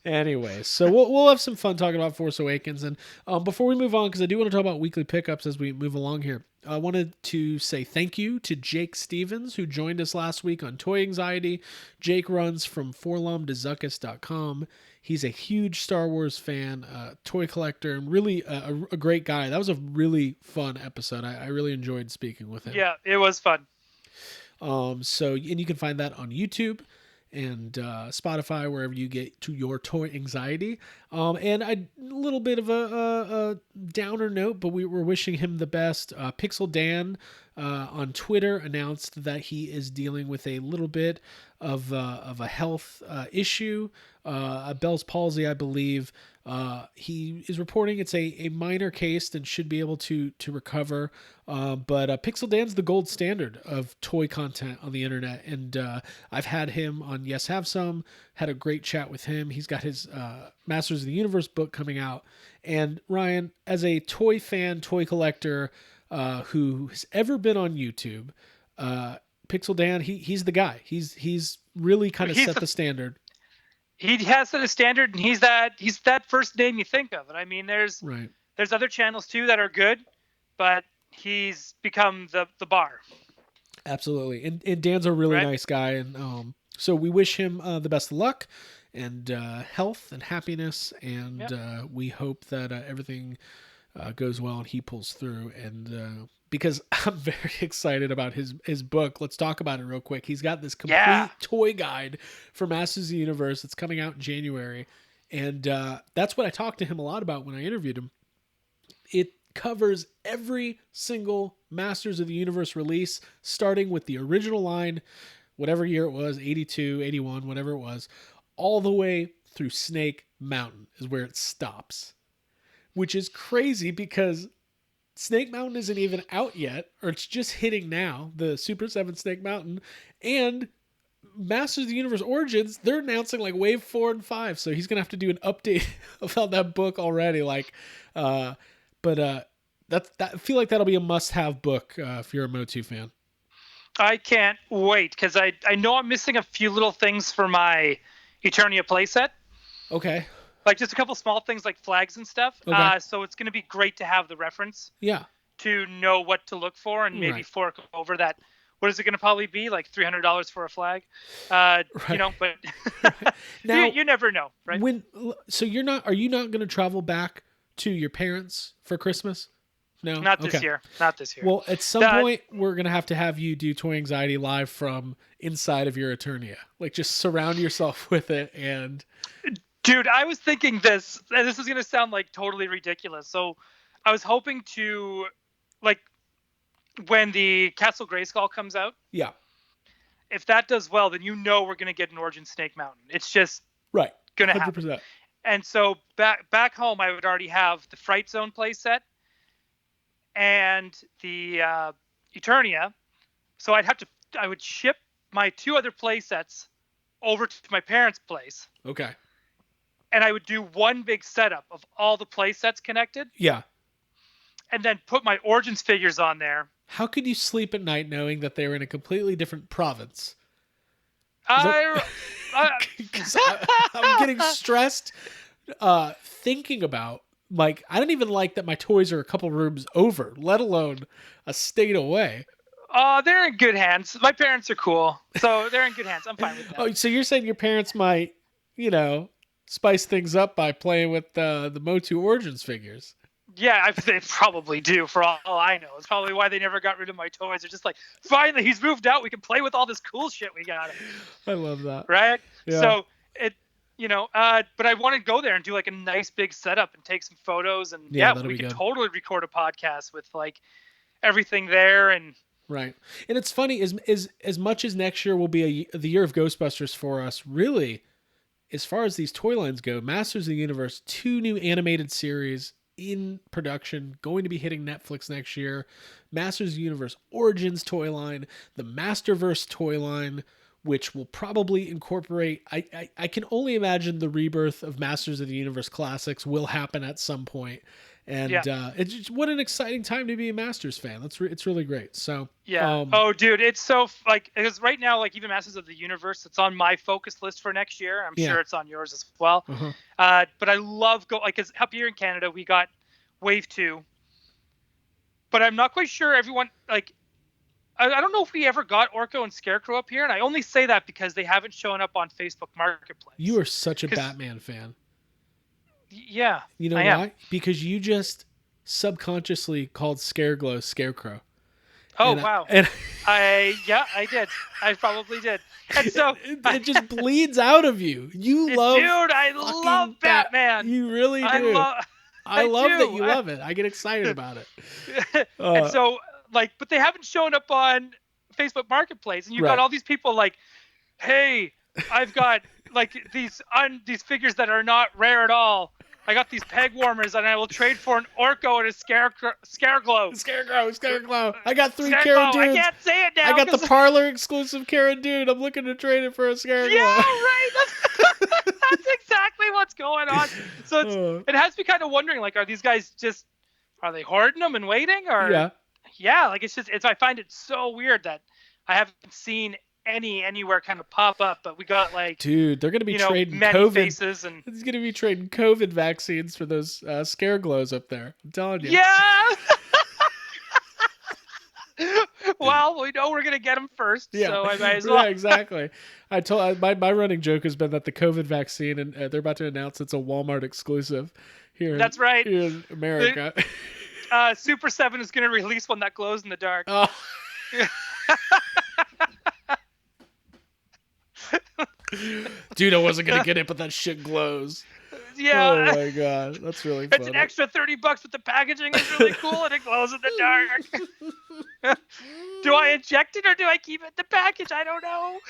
Anyway, so we'll have some fun talking about Force Awakens. And before we move on, because I do want to talk about weekly pickups as we move along here, I wanted to say thank you to Jake Stevens, who joined us last week on Toy Anxiety. Jake runs from forlumdezuckus.com. He's a huge Star Wars fan, toy collector, and really a great guy. That was a really fun episode. I really enjoyed speaking with him. Yeah, it was fun. And you can find that on YouTube and Spotify, wherever you get to your Toy Anxiety. And a little bit of a downer note, but we were wishing him the best. Pixel Dan on Twitter announced that he is dealing with a little bit of a health issue, a Bell's palsy, I believe. He is reporting it's a minor case and should be able to recover. But Pixel Dan's the gold standard of toy content on the internet. And I've had him on Yes Have Some, had a great chat with him. He's got his Masters of the Universe book coming out. And Ryan, as a toy fan, toy collector who has ever been on YouTube, Pixel Dan, he's the guy. He's really kind of set the standard. He has set a standard, and he's that first name you think of. And I mean, there's other channels too that are good, but he's become the bar. Absolutely. And Dan's a really nice guy. And so we wish him the best of luck and health and happiness. And we hope that everything goes well and he pulls through. And because I'm very excited about his book. Let's talk about it real quick. He's got this complete toy guide for Masters of the Universe that's coming out in January. And that's what I talked to him a lot about when I interviewed him. It covers every single Masters of the Universe release, starting with the original line, whatever year it was, 82, 81, whatever it was, all the way through Snake Mountain is where it stops. Which is crazy because Snake Mountain isn't even out yet, or it's just hitting now, the Super 7 Snake Mountain, and Masters of the Universe Origins, they're announcing like Wave 4 and 5, so he's going to have to do an update about that book already. But I feel like that'll be a must-have book if you're a Motu fan. I can't wait, because I know I'm missing a few little things for my Eternia playset. Okay. Like just a couple small things like flags and stuff. Okay. So it's going to be great to have the reference. Yeah. To know what to look for and maybe Right. fork over that. What is it going to probably be? Like $300 for a flag? Right. But Right. Now, you never know, right? So are you not going to travel back to your parents for Christmas? No? Not Okay. this year. Not this year. Well, at some point, we're going to have you do Toy Anxiety live from inside of your Eternia. Like, just surround yourself with it and... Dude, I was thinking this, and this is going to sound like totally ridiculous. So I was hoping to, like, when the Castle Grayskull comes out. Yeah. If that does well, then we're going to get an Origin Snake Mountain. It's just right. going to happen. And so back home, I would already have the Fright Zone playset and the Eternia. So I would ship my 2 other playsets over to my parents' place. Okay. And I would do one big setup of all the playsets connected. Yeah. And then put my Origins figures on there. How could you sleep at night knowing that they were in a completely different province? I'm getting stressed thinking about, like, I don't even like that my toys are a couple rooms over, let alone a state away. Oh, they're in good hands. My parents are cool, so they're in good hands. I'm fine with that. Oh, so you're saying your parents might, spice things up by playing with the Motu Origins figures? Yeah, they probably do, for all I know. It's probably why they never got rid of my toys. They're just like, finally, he's moved out. We can play with all this cool shit we got. I love that. Right? Yeah. So, but I want to go there and do, like, a nice big setup and take some photos. And, we could totally record a podcast with, like, everything there. And right. And it's funny, as much as next year will be the year of Ghostbusters for us, really, as far as these toy lines go, Masters of the Universe, 2 new animated series in production, going to be hitting Netflix next year. Masters of the Universe Origins toy line, the Masterverse toy line, which will probably incorporate... I can only imagine the rebirth of Masters of the Universe classics will happen at some point. And it's just, what an exciting time to be a Masters fan. It's really great. So yeah. Dude, it's so because right now, like, even Masters of the Universe, it's on my focus list for next year. I'm sure it's on yours as well. Uh-huh. But I love because up here in Canada we got Wave 2, but I'm not quite sure everyone like. I don't know if we ever got Orko and Scarecrow up here, and I only say that because they haven't shown up on Facebook Marketplace. You are such a Batman fan. Yeah. You know why? Because you just subconsciously called Scareglow Scarecrow. Oh, wow. I did. I probably did. And so it just bleeds out of you. You love... Dude, I love Batman. You really do. I love that you love it. I get excited about it. And so, like, but they haven't shown up on Facebook Marketplace. And you've got all these people like, hey, I've got, like, these figures that are not rare at all. I got these peg warmers, and I will trade for an Orko and a Scareglow. Scareglow. I got 3 Cara Dudes. I can't say it now. I got the parlor exclusive Cara Dude. I'm looking to trade it for a Scareglow. Yeah, right. That's exactly what's going on. So it has me kind of wondering, like, are these guys are they hoarding them and waiting? Or like, I find it so weird that I haven't seen anywhere kind of pop up, but we got, like, dude, they're gonna be trading COVID faces, and it's gonna be trading COVID vaccines for those Scareglows up there. I'm telling you. Yeah. Well, we know we're gonna get them first, so I might as well. Yeah, exactly. I told my running joke has been that the COVID vaccine, and they're about to announce it's a Walmart exclusive here. That's right. Here in America. Super 7 is gonna release one that glows in the dark. Oh. Dude, I wasn't gonna get it, but that shit glows. Yeah. Oh my god, that's really funny. It's an extra $30, but the packaging is really cool and it glows in the dark. Do I inject it or do I keep it in the package? I don't know.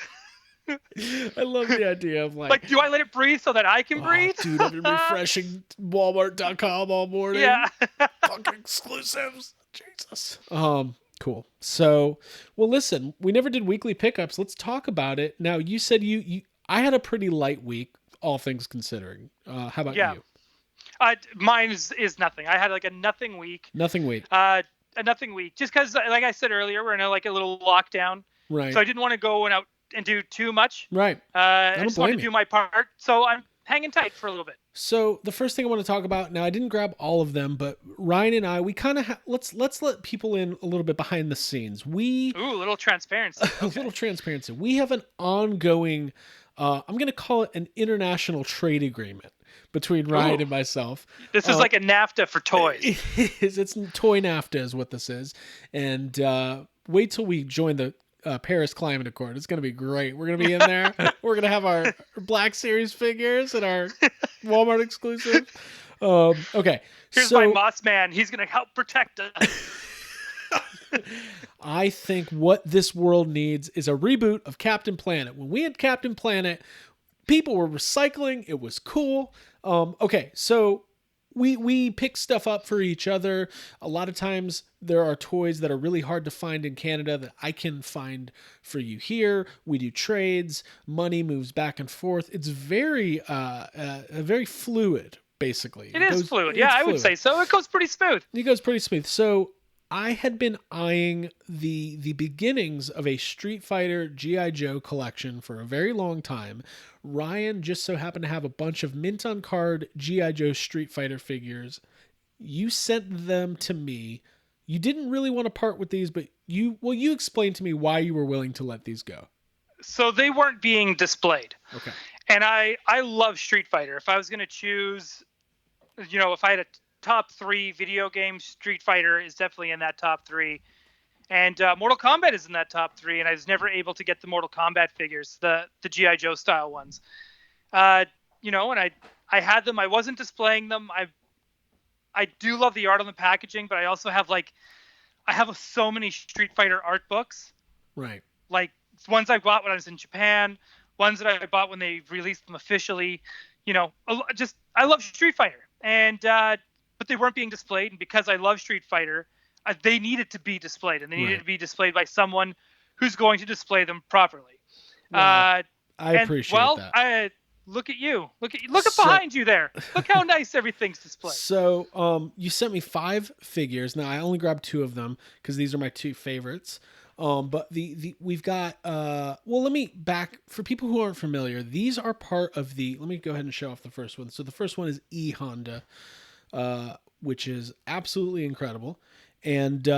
I love the idea of like, do I let it breathe so that I can breathe? Dude, I've been refreshing Walmart.com all morning. Yeah. Fucking exclusives. Jesus. Cool. So, well, listen, we never did weekly pickups. Let's talk about it. Now, you said I had a pretty light week, all things considering. How about you? Mine is nothing. I had like a nothing week. Nothing week. A nothing week. Just because, like I said earlier, we're in a little lockdown. Right. So I didn't want to go out and do too much. Right. I just wanted to do my part. So hanging tight for a little bit. So the first thing I want to talk about now, I didn't grab all of them, but Ryan and I, we kind of let's let people in a little bit behind the scenes. A little transparency. A little transparency. We have an ongoing, I'm going to call it an international trade agreement between Ryan and myself. This is like a NAFTA for toys. It's toy NAFTA is what this is, and wait till we join the Paris Climate Accord. It's going to be great. We're going to be in there. We're going to have our Black Series figures and our Walmart exclusive. Okay. Here's my Moss Man. He's going to help protect us. I think what this world needs is a reboot of Captain Planet. When we had Captain Planet, people were recycling. It was cool. Okay, so we pick stuff up for each other. A lot of times there are toys that are really hard to find in Canada that I can find for you here. We do trades. Money moves back and forth. It's very fluid, basically. It is fluid. Yeah, I would say so. It goes pretty smooth. So I had been eyeing the beginnings of a Street Fighter G.I. Joe collection for a very long time. Ryan just so happened to have a bunch of mint on card G.I. Joe Street Fighter figures. You sent them to me. You didn't really want to part with these, but you explained to me why you were willing to let these go. So they weren't being displayed. Okay. And I love Street Fighter. If I was going to choose, if I had a top 3 video games, Street Fighter is definitely in that top 3. And Mortal Kombat is in that top 3, and I was never able to get the Mortal Kombat figures, the G.I. Joe style ones. And I had them. I wasn't displaying them. I do love the art on the packaging, but I also have so many Street Fighter art books. Right. Like ones I bought when I was in Japan, ones that I bought when they released them officially. I love Street Fighter, and but they weren't being displayed, and because I love Street Fighter, they needed to be displayed, and they needed to be displayed by someone who's going to display them properly. I appreciate that. Look at you. Look behind you there. Look how nice everything's displayed. So, you sent me 5 figures. Now I only grabbed 2 of them because these are my 2 favorites. But we've got let me back for people who aren't familiar. These are part of let me go ahead and show off the first one. So the first one is E Honda, which is absolutely incredible. And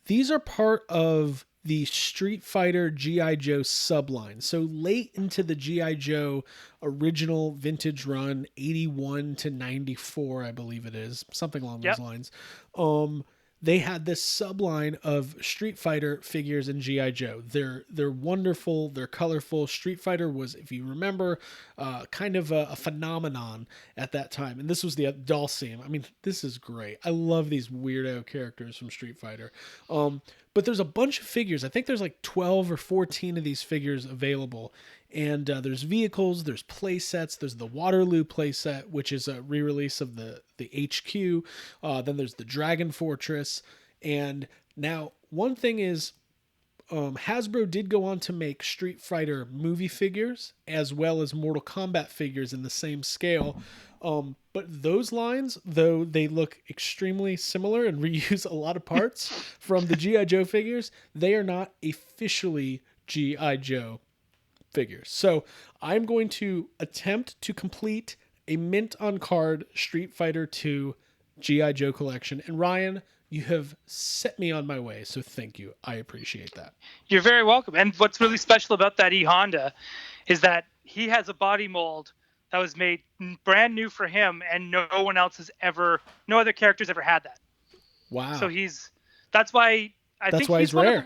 these are part of the Street Fighter G.I. Joe subline. So late into the G.I. Joe original vintage run, 81 to 94, I believe it is, something along those lines. They had this subline of Street Fighter figures in G.I. Joe. They're wonderful. They're colorful. Street Fighter was, if you remember, kind of a phenomenon at that time. And this was the Dhalsim. I mean, this is great. I love these weirdo characters from Street Fighter. But there's a bunch of figures. I think there's like 12 or 14 of these figures available. And there's vehicles, there's play sets, there's the Waterloo play set, which is a re-release of the HQ. Then there's the Dragon Fortress. And now one thing is, Hasbro did go on to make Street Fighter movie figures as well as Mortal Kombat figures in the same scale. But those lines, though they look extremely similar and reuse a lot of parts from the G.I. Joe figures, they are not officially G.I. Joe figures. So I'm going to attempt to complete a mint on card Street Fighter 2 G.I. Joe collection. And Ryan, you have set me on my way, so thank you. I appreciate that. You're very welcome. And what's really special about that E Honda is that he has a body mold that was made brand new for him, and no other character's ever had that. Wow. So that's why he's rare.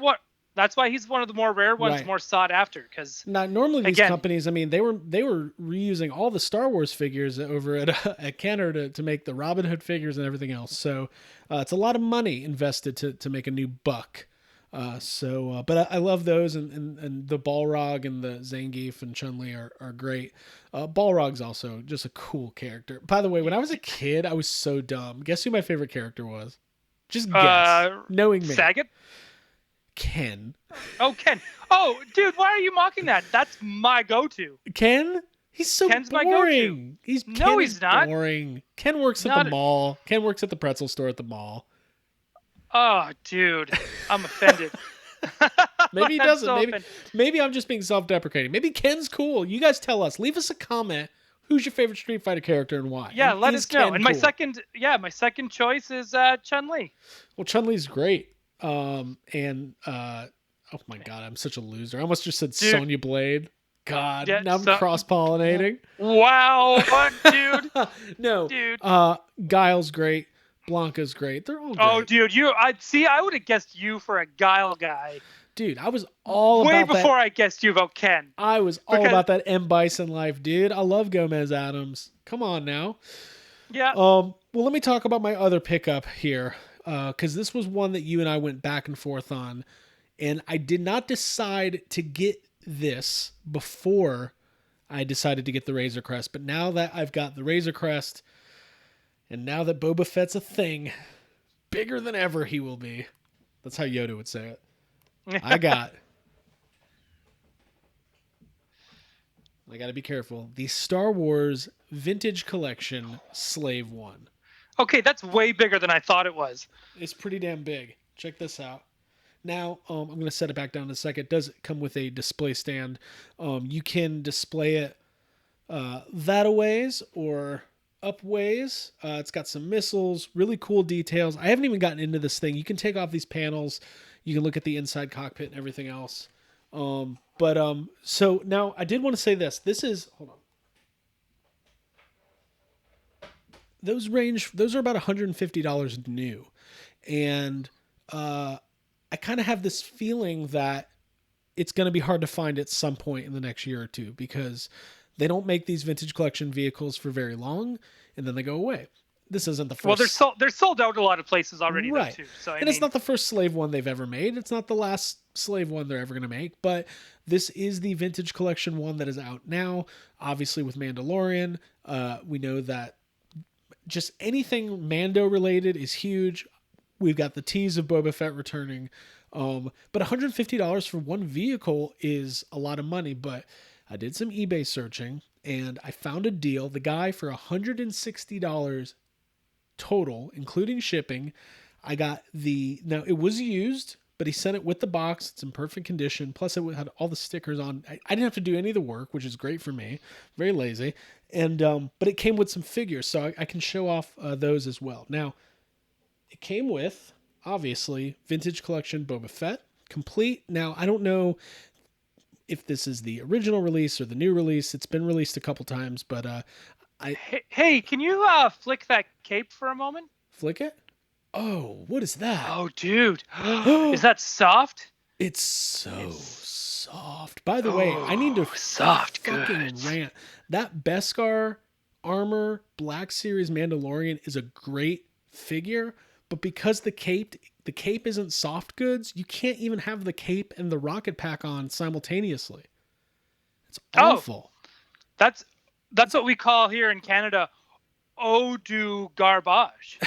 That's why he's one of the more rare ones, more sought after. Because normally these companies, I mean, they were reusing all the Star Wars figures over at Kenner to make the Robin Hood figures and everything else. So it's a lot of money invested to make a new buck. But I love those, and the Balrog and the Zangief and Chun-Li are great. Balrog's also just a cool character. By the way, when I was a kid, I was so dumb. Guess who my favorite character was? Just guess. Knowing me. Sagat? Ken. Oh, Ken. Oh, dude, why are you mocking that? That's my go-to. Ken? He's so Ken's boring. My go-to. He's not. Boring. Ken works at the mall. Ken works at the pretzel store at the mall. Oh, dude, I'm offended. Maybe he doesn't. Maybe I'm just being self-deprecating. Maybe Ken's cool. You guys tell us. Leave us a comment. Who's your favorite Street Fighter character and why? Yeah, And let is us know. Ken And cool? my second choice is Chun-Li. Well, Chun-Li's great. Oh my god, I'm such a loser. I almost just said Sonya Blade. God, Yeah, now I'm cross-pollinating. Wow, what, dude? No, dude. Guile's great. Blanca's great. They're all great. Oh, dude, I would have guessed you for a Guile guy. Dude, I was all way about that. before I guessed you about Ken. I was all about that M. Bison life, dude. I love Gomez Adams. Come on now. Yeah. Well, let me talk about my other pickup here, because this was one that you and I went back and forth on, and I did not decide to get this before I decided to get the Razor Crest. But now that I've got the Razor Crest, and now that Boba Fett's a thing, bigger than ever he will be. That's how Yoda would say it. I got to be careful. The Star Wars Vintage Collection Slave One. Okay, that's way bigger than I thought it was. It's pretty damn big. Check this out. Now, I'm going to set it back down in a second. It does come with a display stand. You can display it that a ways or up ways. It's got some missiles, really cool details. I haven't even gotten into this thing. You can take off these panels. You can look at the inside cockpit and everything else. So now I did want to say this. This is, hold on. Those are about $150 new. And I kind of have this feeling that it's going to be hard to find at some point in the next year or two, because they don't make these vintage collection vehicles for very long and then they go away. This isn't the first. Well, they're sold out a lot of places already, right? Though, too. So it's not the first Slave one they've ever made. It's not the last Slave one they're ever going to make. But this is the vintage collection one that is out now. Obviously, with Mandalorian, we know that just anything Mando related is huge. We've got the tease of Boba Fett returning, but $150 for one vehicle is a lot of money. But I did some eBay searching and I found a deal. The guy for $160. Total, including shipping. I got now it was used, but he sent it with the box. It's in perfect condition. Plus it had all the stickers on. I didn't have to do any of the work, which is great for me. Very lazy. And, but it came with some figures, so I can show off those as well. Now, it came with, obviously, Vintage Collection Boba Fett, complete. Now, I don't know if this is the original release or the new release. It's been released a couple times, but Hey, can you flick that cape for a moment? Flick it? Oh, what is that? Oh, dude. Is that soft? It's so soft. By the way, I need to soft fucking rant. That Beskar armor Black Series Mandalorian is a great figure, but because the cape isn't soft goods, you can't even have the cape and the rocket pack on simultaneously. It's awful. That's what we call here in Canada, eau du garbage.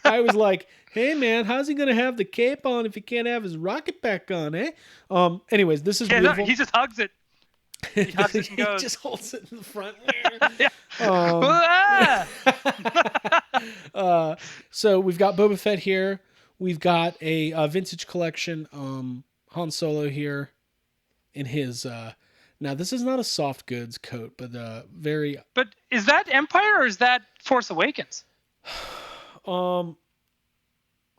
I was like, hey man, how's he going to have the cape on if he can't have his rocket pack on, eh? Anyways, this is beautiful. No, he just hugs it. He hugs it and goes. He just holds it in the front. So we've got Boba Fett here. We've got a vintage collection Han Solo here in his... Now, this is not a soft goods coat, but very... But is that Empire or is that Force Awakens? Oh.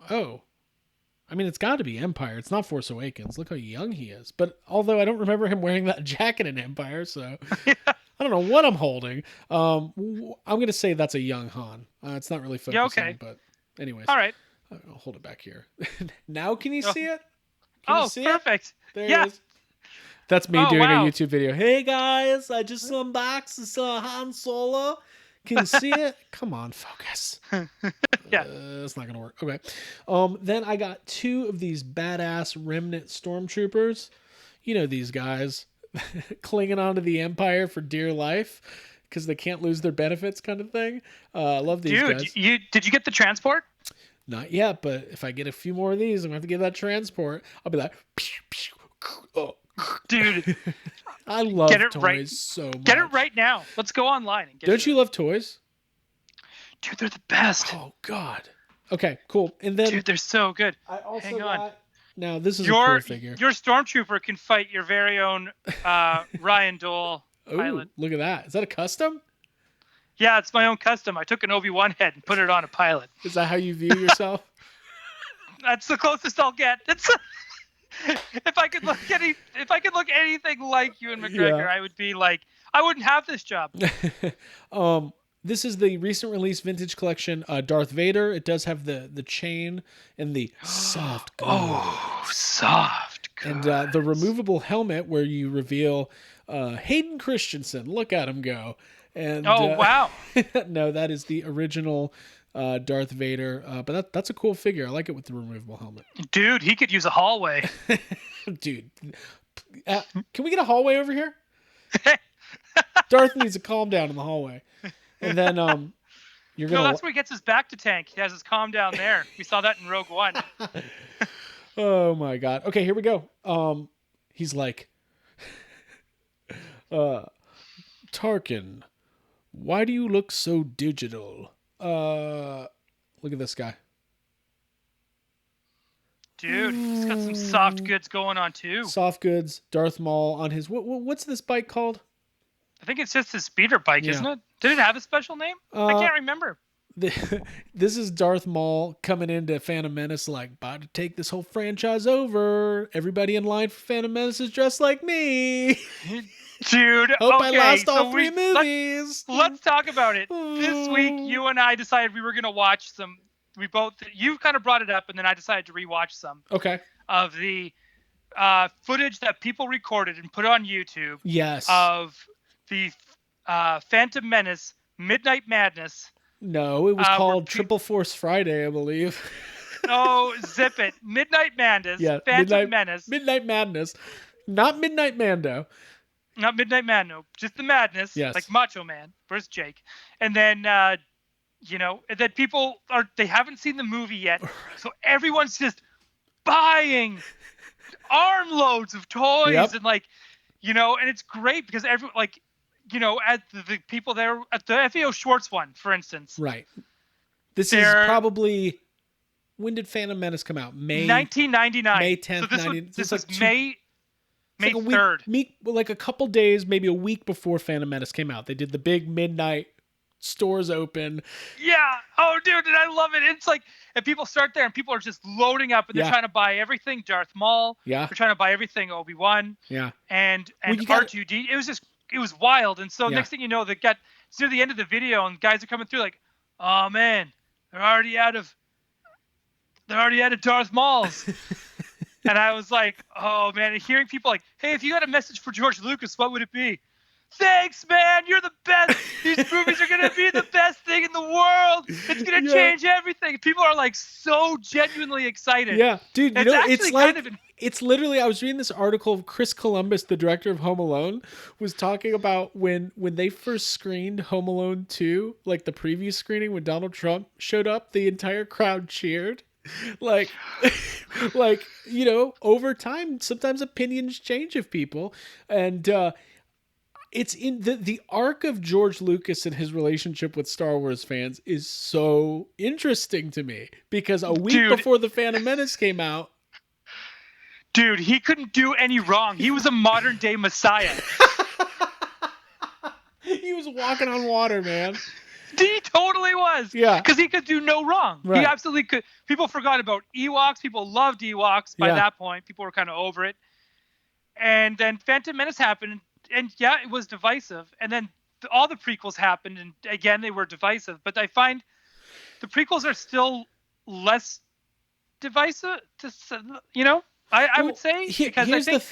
I mean, it's got to be Empire. It's not Force Awakens. Look how young he is. But although I don't remember him wearing that jacket in Empire, so... I don't know what I'm holding. I'm going to say that's a young Han. It's not really focusing, but anyways. All right. I'll hold it back here. Now can you see it? Can you see perfect. There it is. That's me doing a YouTube video. Hey guys, I just unboxed this Han Solo. Can you see it? Come on, focus. Yeah. It's not going to work. Okay. Then I got two of these badass remnant stormtroopers. You know these guys clinging onto the Empire for dear life because they can't lose their benefits kind of thing. I love these guys. Dude, did you get the transport? Not yet, but if I get a few more of these, I'm going to have to get that transport. I'll be like, pew, pew, oh. Dude, I love toys so much. Get it right now. Let's go online and get it. Don't you love toys? Dude, they're the best. Oh God. Okay, cool. And then, dude, they're so good. I also Hang on. Now this is a cool figure. Your stormtrooper can fight your very own Ryan Dole pilot. Look at that. Is that a custom? Yeah, it's my own custom. I took an Obi-Wan head and put it on a pilot. Is that how you view yourself? That's the closest I'll get. If I could look anything like Ewan McGregor, I would be like, I wouldn't have this job. This is the recent release vintage collection, Darth Vader. It does have the chain and the soft goods. Oh, soft goods. And the removable helmet where you reveal Hayden Christensen. Look at him go. And wow. No, that is the original Darth Vader. But that's a cool figure. I like it with the removable helmet. Dude, he could use a hallway. Dude. Can we get a hallway over here? Darth needs to calm down in the hallway. And then you're gonna. No, that's where he gets his back to tank. He has his calm down there. We saw that in Rogue One. Oh my god. Okay, here we go. He's like, Tarkin, why do you look so digital? Look at this guy. Dude, he's got some soft goods going on too. Soft goods. Darth Maul on his what's this bike called? I think it's just his speeder bike, isn't it? Did it have a special name? I can't remember. This is Darth Maul coming into Phantom Menace like, about to take this whole franchise over. Everybody in line for Phantom Menace is dressed like me. Dude, hope I lost all three movies. Let's talk about it. This week, you and I decided we were going to watch some. You kind of brought it up, and then I decided to rewatch some. Okay. Of the footage that people recorded and put on YouTube. Yes. Of the Phantom Menace Midnight Madness. No, it was called Triple Force Friday, I believe. Oh, zip it. Midnight Madness. Yeah, Phantom Menace. Midnight Madness. Not Midnight Mando. Not Midnight Mando. Just the madness. Yes. Like Macho Man. Where's Jake? And then, that people they haven't seen the movie yet. So everyone's just buying armloads of toys. Yep. And and it's great because at the people there at the FAO Schwartz one, for instance. Right. This is probably, when did Phantom Menace come out? May 1999. May 10th. So this was May 3rd. Like a couple days, maybe a week before Phantom Menace came out. They did the big midnight stores open. Yeah. Oh, dude, and I love it. It's like, and people start there, and people are just loading up, and they're trying to buy everything Darth Maul. Yeah. They're trying to buy everything Obi-Wan. Yeah. And R2D. It was wild. And so next thing you know, it's near the end of the video, and guys are coming through like, oh man, they're already out of Darth Mauls. And I was like, oh man, and hearing people like, hey, if you had a message for George Lucas, what would it be? Thanks, man. You're the best. These movies are going to be the best thing in the world. It's going to change everything. People are like so genuinely excited. Yeah, dude, it's like, kind of it's literally, I was reading this article of Chris Columbus, the director of Home Alone, was talking about when they first screened Home Alone 2, like the preview screening when Donald Trump showed up, the entire crowd cheered. Like, over time, sometimes opinions change of people. And, it's in the arc of George Lucas and his relationship with Star Wars fans is so interesting to me because a week before the Phantom Menace came out, dude, he couldn't do any wrong. He was a modern day Messiah. He was walking on water, man. He totally was. Yeah. Because he could do no wrong. Right. He absolutely could. People forgot about Ewoks. People loved Ewoks by that point. People were kind of over it. And then Phantom Menace happened. And yeah, it was divisive. And then all the prequels happened, and again, they were divisive. But I find the prequels are still less divisive. I would say because I think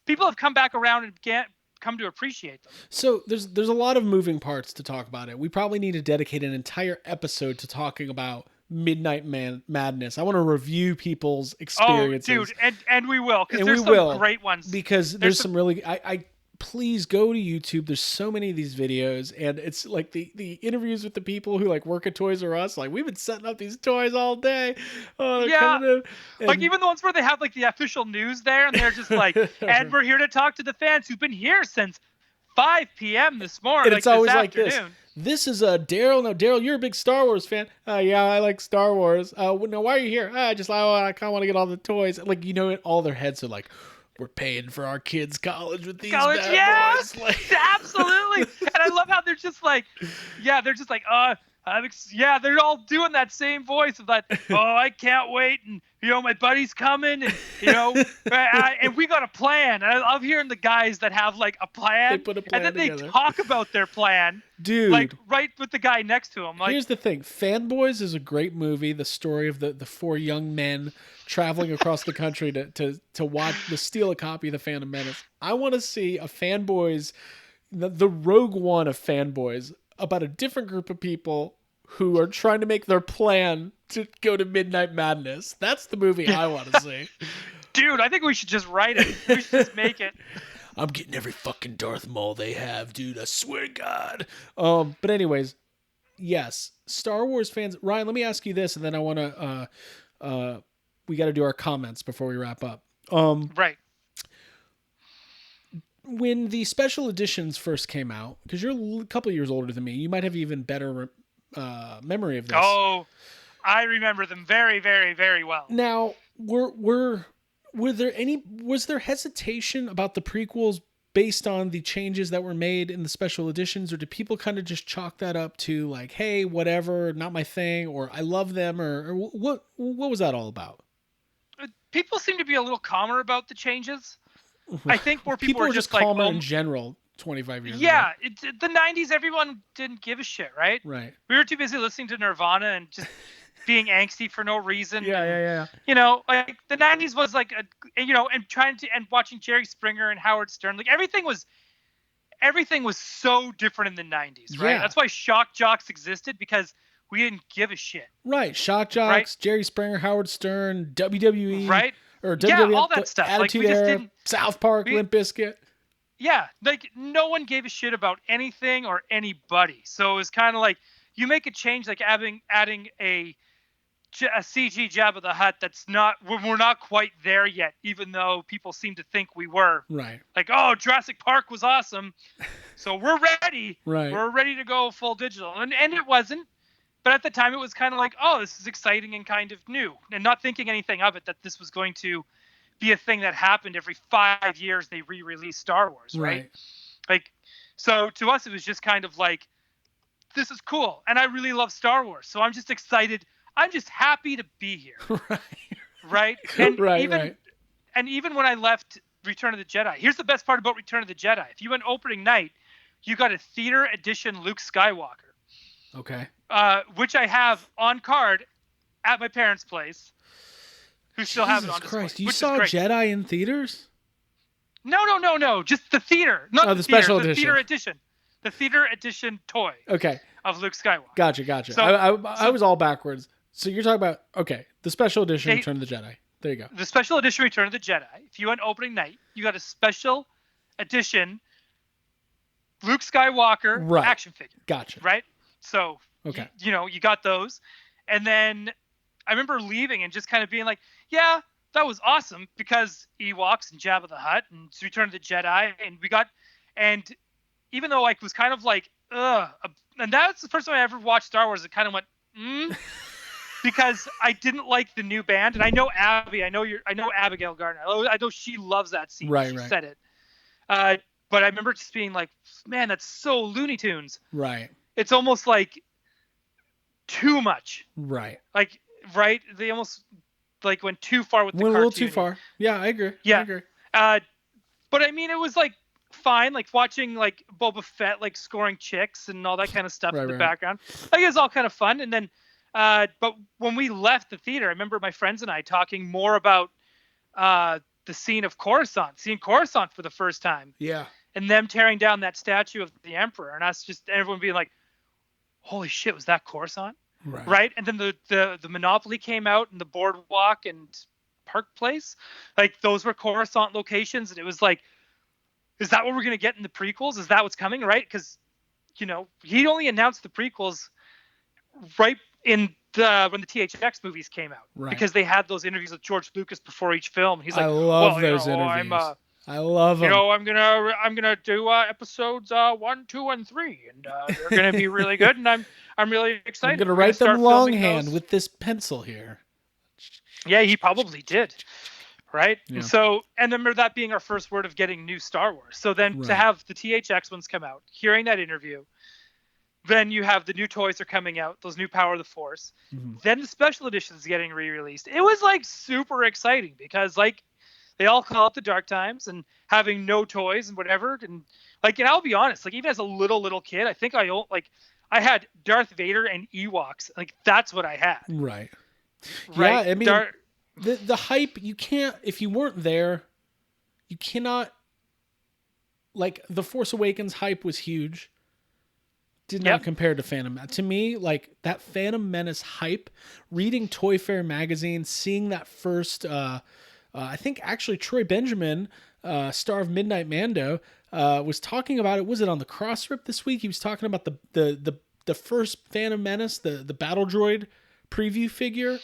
people have come back around and come to appreciate them. So there's a lot of moving parts to talk about it. We probably need to dedicate an entire episode to talking about Midnight Madness. I want to review people's experiences. Oh, dude, and we will, because there's some great ones. Because there's some really, I please go to YouTube. There's so many of these videos, and it's like the interviews with the people who like work at Toys R Us. Like, we've been setting up these toys all day. Oh, they're coming in. And, like even the ones where they have like the official news there, and they're just like, and we're here to talk to the fans who've been here since 5 p.m. this morning. And it's always like this. This is Daryl. No, Daryl, you're a big Star Wars fan. Yeah, I like Star Wars. No, why are you here? I kind of want to get all the toys. Like, all their heads are like, we're paying for our kids' college with these college, bad boys. Like, absolutely. And I love how they're just like, yeah, they're all doing that same voice of that. Oh, I can't wait, and my buddy's coming, and and we got a plan. And I love hearing the guys that have like a plan, they put a plan and then together. they talk about their plan, dude. Like right with the guy next to him. Like, here's the thing: Fanboys is a great movie. The story of the four young men traveling across the country to watch to steal a copy of the Phantom Menace. I want to see a Fanboys, the Rogue One of Fanboys, about a different group of people who are trying to make their plan to go to Midnight Madness. That's the movie I want to see. Dude, I think we should just write it. We should just make it. I'm getting every fucking Darth Maul they have, dude. I swear to God. But anyways, yes, Star Wars fans. Ryan, let me ask you this, and then I want to. We got to do our comments before we wrap up. Right. When the special editions first came out, because you're a couple years older than me, you might have even better memory of this. Oh, I remember them very, very, very well. Now, was there hesitation about the prequels based on the changes that were made in the special editions, or did people kind of just chalk that up to like, hey, whatever, not my thing, or I love them, or what was that all about? People seem to be a little calmer about the changes. I think more people were just calmer like, in general 25 years ago. Yeah, the 90s, everyone didn't give a shit, right? Right. We were too busy listening to Nirvana and just being angsty for no reason. Yeah. Like the 90s was like and watching Jerry Springer and Howard Stern, like everything was so different in the 90s, right? Yeah. That's why shock jocks existed, because we didn't give a shit. Right. Shock jocks, right? Jerry Springer, Howard Stern, WWE, right? Or WWE, all that stuff. Attitude Era, South Park, Limp Bizkit. Yeah, like no one gave a shit about anything or anybody. So it was kind of like you make a change, like adding a CG Jabba the Hutt. We're not quite there yet, even though people seem to think we were. Right. Like, oh, Jurassic Park was awesome, so we're ready. Right. We're ready to go full digital, and it wasn't. But at the time, it was kind of like, oh, this is exciting and kind of new, and not thinking anything of it, that this was going to be a thing that happened every 5 years. They re-release Star Wars, right? Like, so to us, it was just kind of like, this is cool, and I really love Star Wars, so I'm just excited. I'm just happy to be here, right? And even when I left Return of the Jedi, here's the best part about Return of the Jedi: if you went opening night, you got a theater edition Luke Skywalker. Okay. Which I have on card at my parents' place. Who still have it on display. Christ, you saw Jedi in theaters? No. Just the theater, not the special edition. The theater edition. The theater edition toy. Okay. Of Luke Skywalker. Gotcha. So, I was all backwards. So you're talking about the special edition Return of the Jedi. There you go. The special edition Return of the Jedi. If you went opening night, you got a special edition Luke Skywalker action figure. Gotcha. Right? So, okay. You got those. And then I remember leaving and just kind of being like, yeah, that was awesome, because Ewoks and Jabba the Hutt and Return of the Jedi. And even though I was kind of like, ugh. And that's the first time I ever watched Star Wars. It kind of went, because I didn't like the new band. And I know Abby, I know Abigail Gardner. I know she loves that scene. Right. She said it. But I remember just being like, man, that's so Looney Tunes. Right. It's almost like too much. Right. Like, right? They almost like went too far with the cartoon. Went a little too far. Yeah, I agree. Yeah. I agree. But I mean, it was like fine, like watching like Boba Fett like scoring chicks and all that kind of stuff in the background. Like, it was all kind of fun. And then, but when we left the theater, I remember my friends and I talking more about the scene of Coruscant, seeing Coruscant for the first time. Yeah. And them tearing down that statue of the Emperor, and everyone being like, holy shit, was that Coruscant? Right? And then the Monopoly came out, and the Boardwalk and Park Place, like those were Coruscant locations, and it was like, is that what we're going to get in the prequels? Is that what's coming? Right? Because, he only announced the prequels right in when the THX movies came out, because they had those interviews with George Lucas before each film. He's like, I love those interviews. I love them. I'm gonna do episodes 1, 2, and 3, and they're gonna be really good, and I'm really excited. I'm gonna write them longhand with this pencil here. Yeah, he probably did. right? Yeah. And remember that being our first word of getting new Star Wars. So then to have the THX ones come out, hearing that interview, then you have the new toys are coming out, those new Power of the Force. Mm-hmm. Then the special editions getting re-released. It was like super exciting because like they all call it the dark times and having no toys and whatever. And like, and I'll be honest, like even as a little kid, I think I had Darth Vader and Ewoks. Like that's what I had. Right. Yeah. I mean, the hype, you can't, if you weren't there, you cannot, like the Force Awakens hype was huge. Did not compare to Phantom Menace. To me, like that Phantom Menace hype, reading Toy Fair magazine, seeing that first, I think actually Troy Benjamin, star of Midnight Mando, was talking about it. Was it on the Crossrip this week? He was talking about the first Phantom Menace, the battle droid preview figure.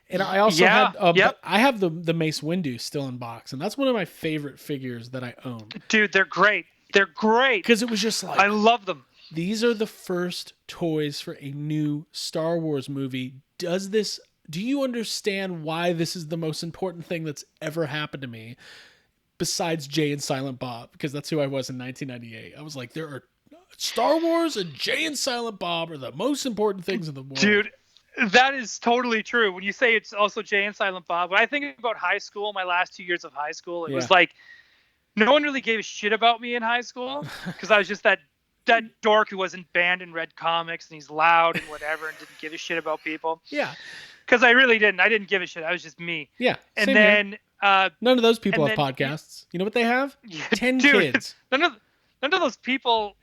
And I also I have the Mace Windu still in box, and that's one of my favorite figures that I own. Dude, they're great. They're great. Because it was just like, I love them. These are the first toys for a new Star Wars movie. Do you understand why this is the most important thing that's ever happened to me besides Jay and Silent Bob? Because that's who I was in 1998. I was like, there are Star Wars and Jay and Silent Bob are the most important things in the world. Dude, that is totally true. When you say it's also Jay and Silent Bob, when I think about high school, my last 2 years of high school, it was like no one really gave a shit about me in high school because I was just that dork who wasn't banned and read comics and he's loud and whatever and didn't give a shit about people. Yeah. Because I really didn't. I didn't give a shit. I was just me. Yeah. And then none of those people have podcasts. You know what they have? 10 kids. None of those people.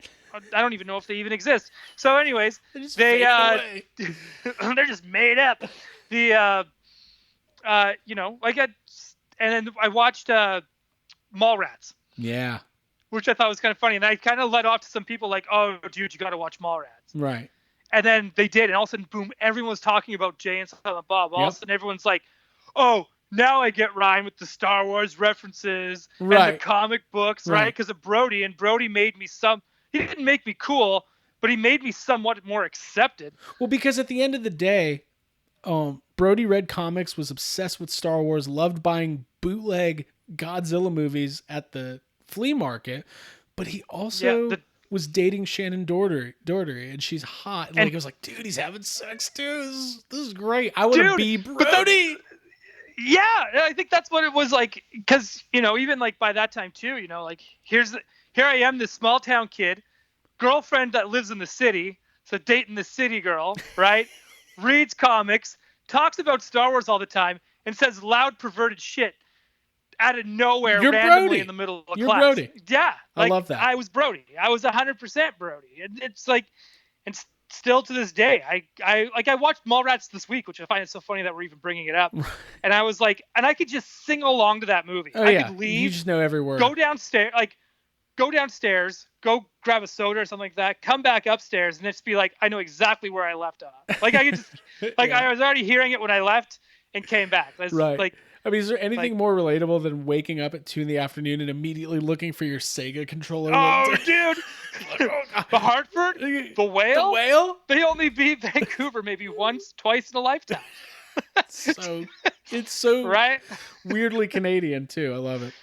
I don't even know if they even exist. So, anyways, they're just made up. And then I watched Mallrats. Yeah. Which I thought was kind of funny. And I kind of led off to some people like, oh, dude, you got to watch Mallrats. Right. And then they did. And all of a sudden, boom, everyone was talking about Jay and Silent Bob. All of a sudden, everyone's like, oh, now I get Ryan with the Star Wars references and the comic books, right? Because of Brody. And Brody made me he didn't make me cool, but he made me somewhat more accepted. Well, because at the end of the day, Brody read comics, was obsessed with Star Wars, loved buying bootleg Godzilla movies at the flea market, but he also was dating Shannon Doherty, and she's hot. And like, I was like, dude, he's having sex too. This is great. I want to be Brody. I think that's what it was like. Because even like by that time too, like here I am, this small town kid, girlfriend that lives in the city, so dating the city girl, right? Reads comics, talks about Star Wars all the time, and says loud perverted shit out of nowhere randomly Brody. In the middle of class. You're Brody. Yeah. I love that. I was Brody. I was 100% Brody. And it's like, and still to this day, I watched Mallrats this week, which I find it so funny that we're even bringing it up. And I was like, and I could just sing along to that movie. I could leave. You just know every word. Go downstairs, go grab a soda or something like that, come back upstairs and just be like, I know exactly where I left off. Like I could just, I was already hearing it when I left and came back. Right. Like, I mean, is there anything more relatable than waking up at 2 PM and immediately looking for your Sega controller? Oh, dude! The Hartford, the whale. They only beat Vancouver maybe once, twice in a lifetime. It's so right? Weirdly Canadian too. I love it.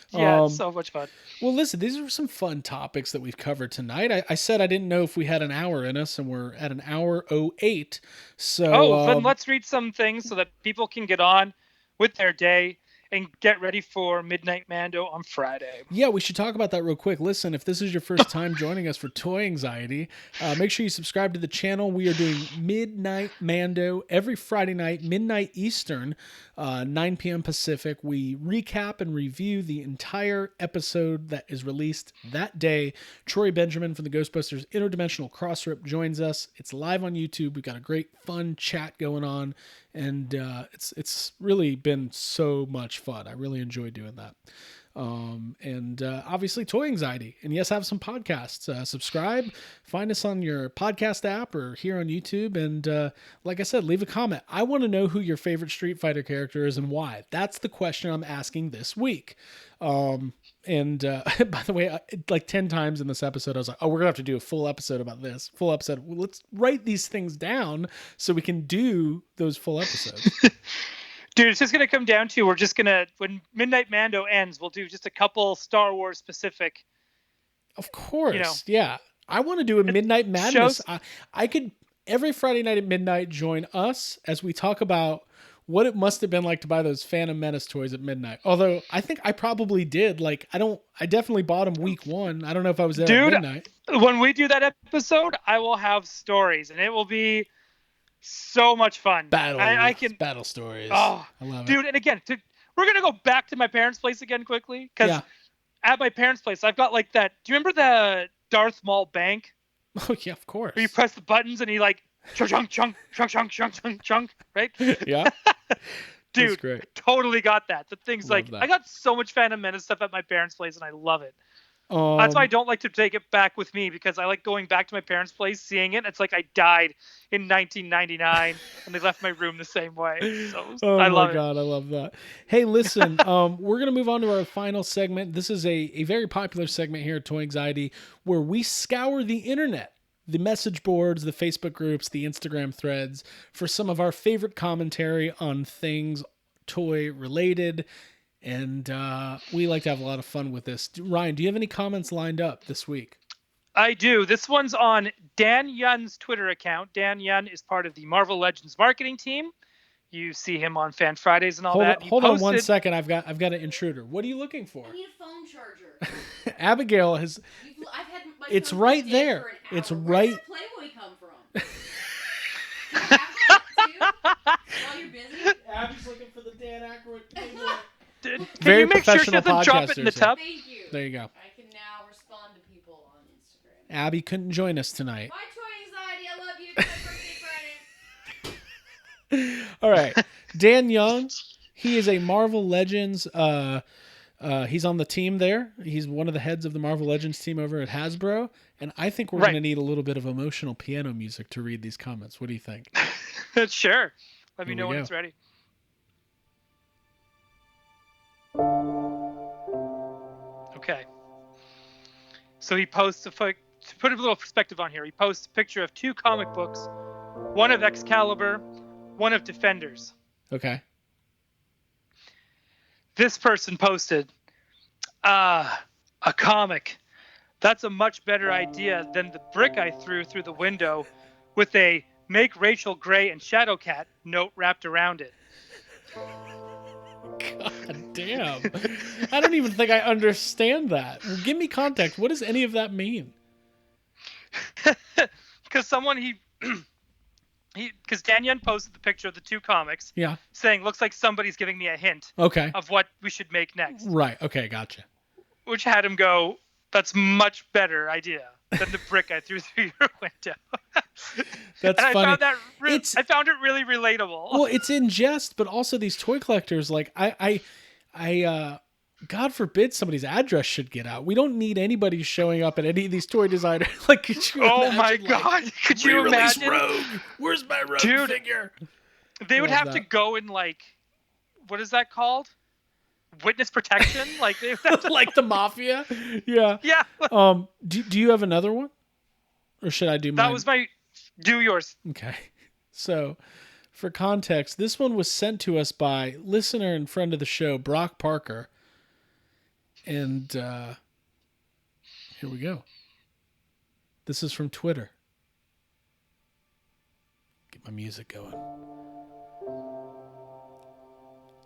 Yeah, it's so much fun. Well, listen, these are some fun topics that we've covered tonight. I said I didn't know if we had an hour in us, and we're at an hour 08. So, then let's read some things so that people can get on with their day and get ready for Midnight Mando on Friday. Yeah, we should talk about that real quick. Listen, if this is your first time joining us for Toy Anxiety, make sure you subscribe to the channel. We are doing Midnight Mando every Friday night, midnight Eastern, 9 p.m. Pacific. We recap and review the entire episode that is released that day. Troy Benjamin from the Ghostbusters Interdimensional Crossrip joins us. It's live on YouTube. We've got a great, fun chat going on. And it's really been so much fun. I really enjoy doing that. And obviously Toy Anxiety. And yes, I have some podcasts. Subscribe, find us on your podcast app or here on YouTube. And like I said, leave a comment. I want to know who your favorite Street Fighter character is and why. That's the question I'm asking this week. And by the way, like 10 times in this episode, I was like, oh, we're going to have to do a full episode about this. Full episode. Well, let's write these things down so we can do those full episodes. Dude, it's just going to come down to when Midnight Mando ends, we'll do just a couple Star Wars specific. Of course, yeah. I want to do a Midnight Madness. I could, every Friday night at midnight, join us as we talk about what it must have been like to buy those Phantom Menace toys at midnight. Although, I think I probably did. Like, I definitely bought them week 1. I don't know if I was there at midnight. When we do that episode, I will have stories, and it will be so much fun. Battle stories. Oh, I love dude, and again, we're going to go back to my parents' place again quickly, because at my parents' place, I've got like that. Do you remember the Darth Maul bank? Oh, yeah, of course. Where you press the buttons and he like, chunk, chunk, chunk, chunk, chunk, chunk, chunk, right? Yeah. Dude, great. Totally got that. The thing's love like, that. I got so much Phantom Menace stuff at my parents' place, and I love it. That's why I don't like to take it back with me, because I like going back to my parents' place, seeing it. It's like I died in 1999 and they left my room the same way. So I love it. I love that. Hey, listen, we're going to move on to our final segment. This is a very popular segment here at Toy Anxiety, where we scour the internet, the message boards, the Facebook groups, the Instagram threads, for some of our favorite commentary on things toy related. And we like to have a lot of fun with this. Ryan, do you have any comments lined up this week? I do. This one's on Dan Yun's Twitter account. Dan Yun is part of the Marvel Legends marketing team. You see him on Fan Fridays and all that. Hold on 1 second. I've got an intruder. What are you looking for? I need a phone charger. Abigail has. I've had my it's right there. It's right. Where did Playboy come from? Can I have that too? While you're busy. Abby's looking for the Dan Aykroyd Playboy. Can Very you make sure she professional doesn't drop it in the tub? Thank you. There you go. I can now respond to people on Instagram. Abby couldn't join us tonight. My toy anxiety, I love you. It's my birthday Friday. All right. Dan Young, he is a Marvel Legends. He's on the team there. He's one of the heads of the Marvel Legends team over at Hasbro. And I think we're going to need a little bit of emotional piano music to read these comments. What do you think? Sure. Let me know when it's ready. Okay. So he posts to put a little perspective on here. He posts a picture of 2 comic books, one of Excalibur, one of Defenders. Okay. This person posted, a comic. That's a much better idea than the brick I threw through the window with a "Make Rachel Gray and Shadowcat" note wrapped around it. God damn. I don't even think I understand that. Give me context. What does any of that mean? Because because Dan Yen posted the picture of the 2 comics. Yeah. Saying, looks like somebody's giving me a hint. Okay. Of what we should make next. Right. Okay. Gotcha. Which had him go, that's much better idea than the brick I threw through your window. That's and funny. I found it really relatable. Well, it's in jest, but also these toy collectors, like I God forbid somebody's address should get out. We don't need anybody showing up at any of these toy designers. Like, could you imagine, my God. Like, could you imagine? Rogue. Where's my Rogue figure? They would have to go in, like, what is that called? Witness protection? Like, they would have to... Like the mafia? Yeah. Yeah. Do you have another one? Or should I do mine? That was do yours. Okay. So, for context, this one was sent to us by listener and friend of the show, Brock Parker. And here we go. This is from Twitter. Get my music going.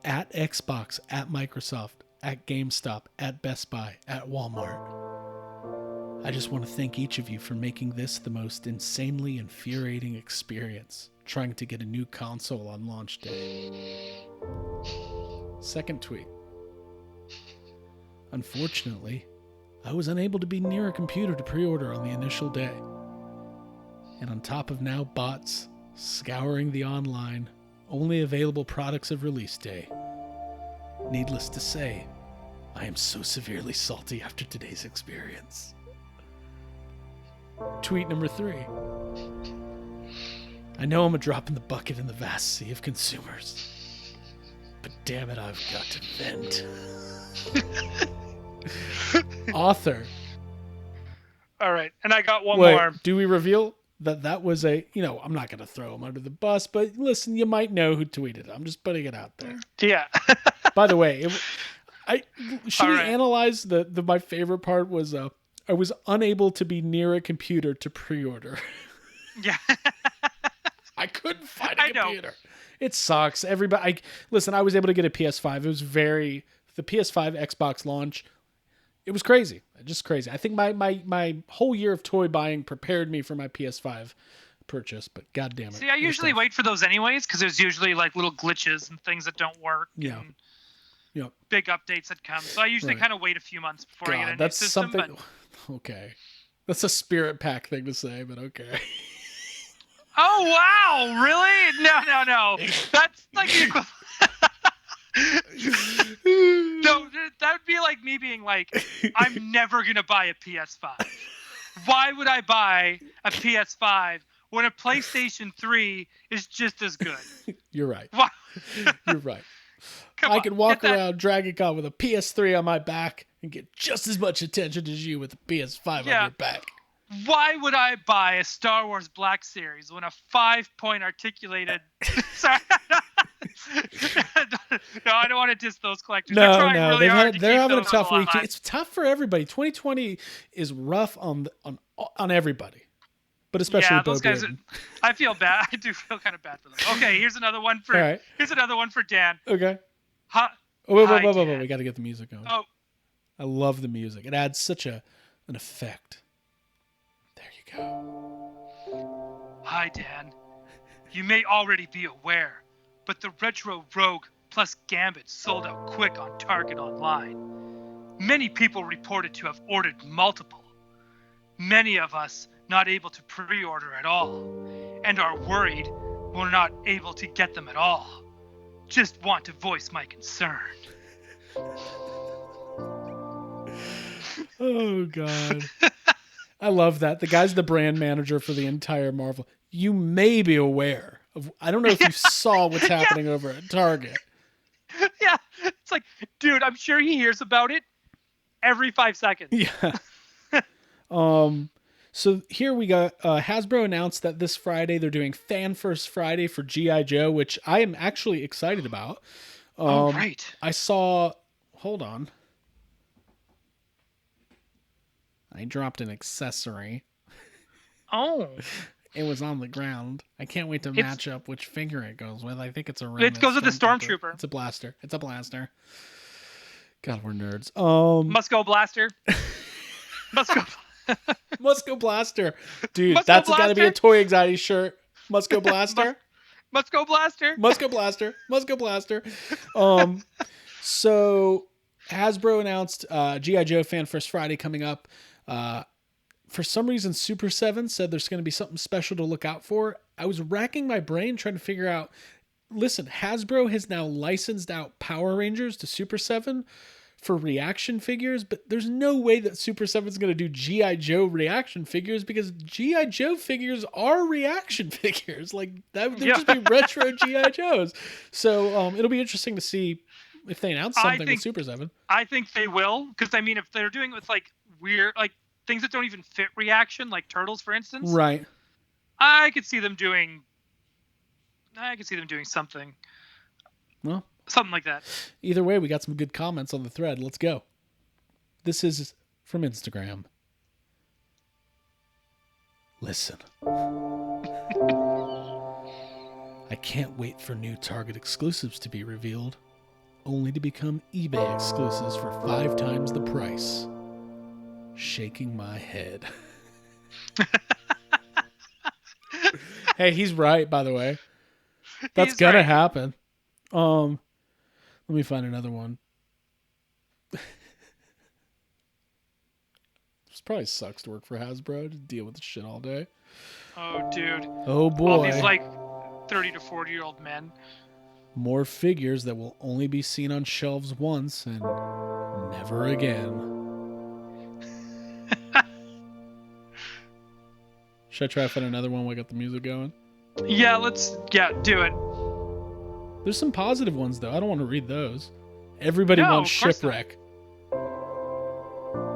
At Xbox, at Microsoft, at GameStop, at Best Buy, at Walmart. I just want to thank each of you for making this the most insanely infuriating experience, trying to get a new console on launch day. Second tweet. Unfortunately, I was unable to be near a computer to pre-order on the initial day. And on top of now bots scouring the online, only available products of release day. Needless to say, I am so severely salty after today's experience. Tweet number 3. I know I'm a drop in the bucket in the vast sea of consumers, but damn it, I've got to vent. Author. All right, and I got one more. Do we reveal? that was a, I'm not going to throw him under the bus, but listen, you might know who tweeted it. I'm just putting it out there. Yeah. By the way, should we right. analyze the my favorite part was I was unable to be near a computer to pre-order. Yeah. I couldn't find a computer. It sucks. Everybody, listen, I was able to get a PS5. It was the PS5 Xbox launch. It was crazy. Just crazy. I think my whole year of toy buying prepared me for my PS5 purchase, but god damn it. See, I usually wait for those anyways, because there's usually like little glitches and things that don't work. Yeah. And Yep. big updates that come. So I usually kind of wait a few months before I get a new system. Something. Okay. That's a Spirit Pack thing to say, but okay. Oh, wow. Really? No. That's like no, that would be like me being like, I'm never going to buy a PS5. Why would I buy a PS5 when a PlayStation 3 is just as good? You're right. Why? You're right. I could walk around Dragon Con with a PS3 on my back and get just as much attention as you with a PS5 on your back. Why would I buy a Star Wars Black Series when a 5-point articulated... Sorry. No, I don't want to diss those collectors. No, they're having a tough week. Alive. It's tough for everybody. 2020 is rough on everybody, but especially those guys. I feel bad. I do feel kind of bad for them. Okay, here's another one for Dan. Okay. Wait, we got to get the music going. Oh, I love the music. It adds such an effect. There you go. Hi, Dan. You may already be aware, but the Retro Rogue plus Gambit sold out quick on Target online. Many people reported to have ordered multiple. Many of us not able to pre-order at all, and are worried we're not able to get them at all. Just want to voice my concern. Oh, God. I love that. The guy's the brand manager for the entire Marvel. You may be aware of, I don't know if you saw what's happening over at Target. Yeah. It's like, dude, I'm sure he hears about it every 5 seconds. Yeah. So here we got, Hasbro announced that this Friday they're doing Fan First Friday for G.I. Joe, which I am actually excited about. Right. I saw, hold on. I dropped an accessory. Oh. It was on the ground. I can't wait to match up which figure it goes with. I think it's a ring. It goes with the Stormtrooper. It's a blaster. God, we're nerds. Must go blaster. Must go. Must go blaster. Dude, that's got to be a Toy Anxiety shirt. Must go blaster. Must go blaster. Must go blaster. Must go blaster. So Hasbro announced G.I. Joe Fan First Friday coming up. For some reason, Super 7 said there's going to be something special to look out for. I was racking my brain trying to figure out. Listen, Hasbro has now licensed out Power Rangers to Super 7 for reaction figures, but there's no way that Super 7 is going to do G.I. Joe reaction figures, because G.I. Joe figures are reaction figures. Like, that would just be retro G.I. Joes. So it'll be interesting to see if they announce something with Super 7. I think they will, because, I mean, if they're doing it with, like, weird, like, things that don't even fit reaction, like Turtles, for instance. Right. I could see them doing something. Well, something like that. Either way, we got some good comments on the thread. Let's go. This is from Instagram. Listen. I can't wait for new Target exclusives to be revealed, only to become eBay exclusives for 5 times the price. Shaking my head. Hey, he's right, by the way. That's gonna happen. Let me find another one. This probably sucks to work for Hasbro, to deal with this shit all day. Oh, dude. Oh, boy. All these, like, 30 to 40-year-old men. More figures that will only be seen on shelves once and never again. Should I try to find another one while I got the music going? Yeah, do it. There's some positive ones, though. I don't want to read those. Everybody wants Shipwreck.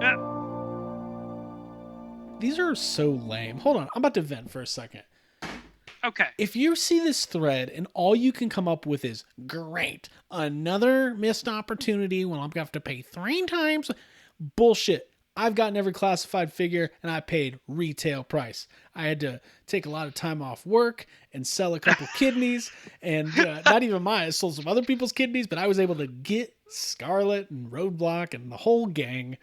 Yeah. these are so lame. Hold on, I'm about to vent for a second. Okay. If you see this thread and all you can come up with is, great, another missed opportunity when I'm going to have to pay 3 times, bullshit. I've gotten every classified figure and I paid retail price. I had to take a lot of time off work and sell a couple kidneys, and not even mine. I sold some other people's kidneys, but I was able to get Scarlet and Roadblock and the whole gang.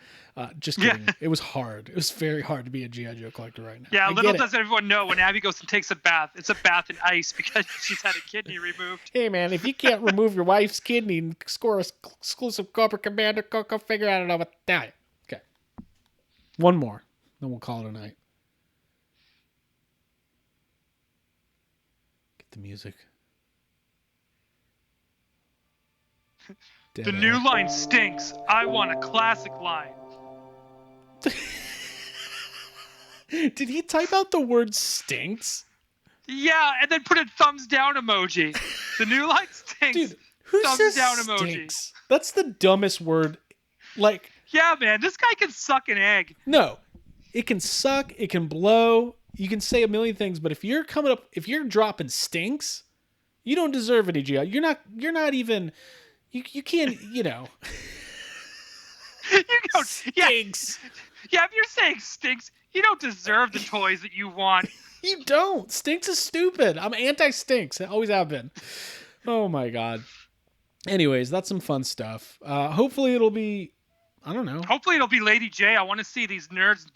Just kidding. Yeah. It was hard. It was very hard to be a G.I. Joe collector right now. Yeah, little does everyone know, when Abby goes and takes a bath, it's a bath in ice because she's had a kidney removed. Hey, man, if you can't remove your wife's kidney and score an exclusive Cobra Commander, go figure out what that. Okay. One more. Then we'll call it a night. Get the music. The new line stinks. I want a classic line. Did he type out the word stinks? Yeah, and then put a thumbs down emoji. The new line stinks. Dude, who thumbs says down stinks? emoji. That's the dumbest word. Like, yeah, man, this guy can suck an egg. No, it can suck. It can blow. You can say a million things, but if you're dropping stinks, you don't deserve any GI. You're not even. You can't. You don't. Stinks. Yeah, if you're saying stinks, you don't deserve the toys that you want. You don't. Stinks is stupid. I'm anti-stinks. I always have been. Oh my god. Anyways, that's some fun stuff. Hopefully it'll be, I don't know. Hopefully it'll be Lady J. I want to see these nerds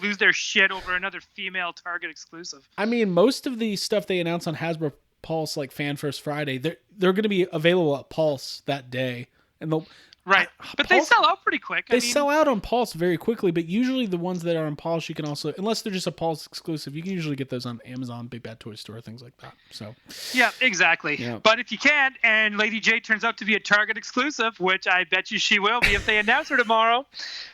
lose their shit over another female Target exclusive. I mean, most of the stuff they announced on Hasbro Pulse, like Fan First Friday, they're going to be available at Pulse that day, and they'll. Right, but Pulse, they sell out pretty quick. They sell out on Pulse very quickly, but usually the ones that are on Pulse, you can also, unless they're just a Pulse exclusive, you can usually get those on Amazon, Big Bad Toy Store, things like that. So. Yeah, exactly. Yeah. But if you can't, and Lady J turns out to be a Target exclusive, which I bet you she will be if they announce her tomorrow,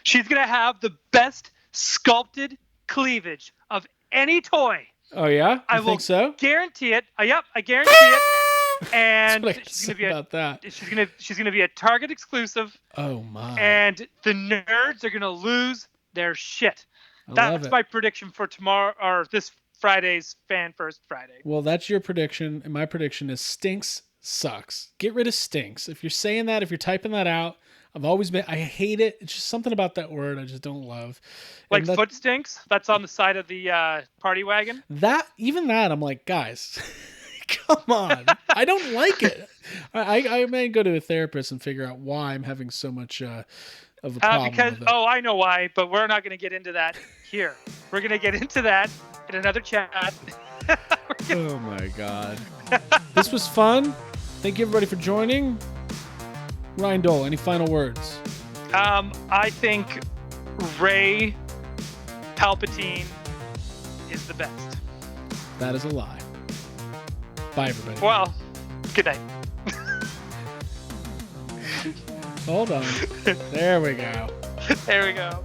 she's gonna have the best sculpted cleavage of any toy. Oh yeah, I think so. Guarantee it. Yep, I guarantee it. And she's gonna be a Target exclusive. Oh my! And the nerds are gonna lose their shit. That's my prediction for tomorrow or this Friday's Fan First Friday. Well, that's your prediction, and my prediction is stinks sucks. Get rid of stinks. If you're saying that, if you're typing that out, I hate it. It's just something about that word I just don't love. Like foot stinks? That's on the side of the party wagon? Even that, I'm like, guys. Come on. I don't like it. I may go to a therapist and figure out why I'm having so much of a problem with it. I know why, but we're not going to get into that here. We're going to get into that in another chat. Oh, my God. This was fun. Thank you, everybody, for joining. Ryan Dole, any final words? I think Rey Palpatine is the best. That is a lie. Bye, everybody. Well, good night. Hold on. There we go. There we go.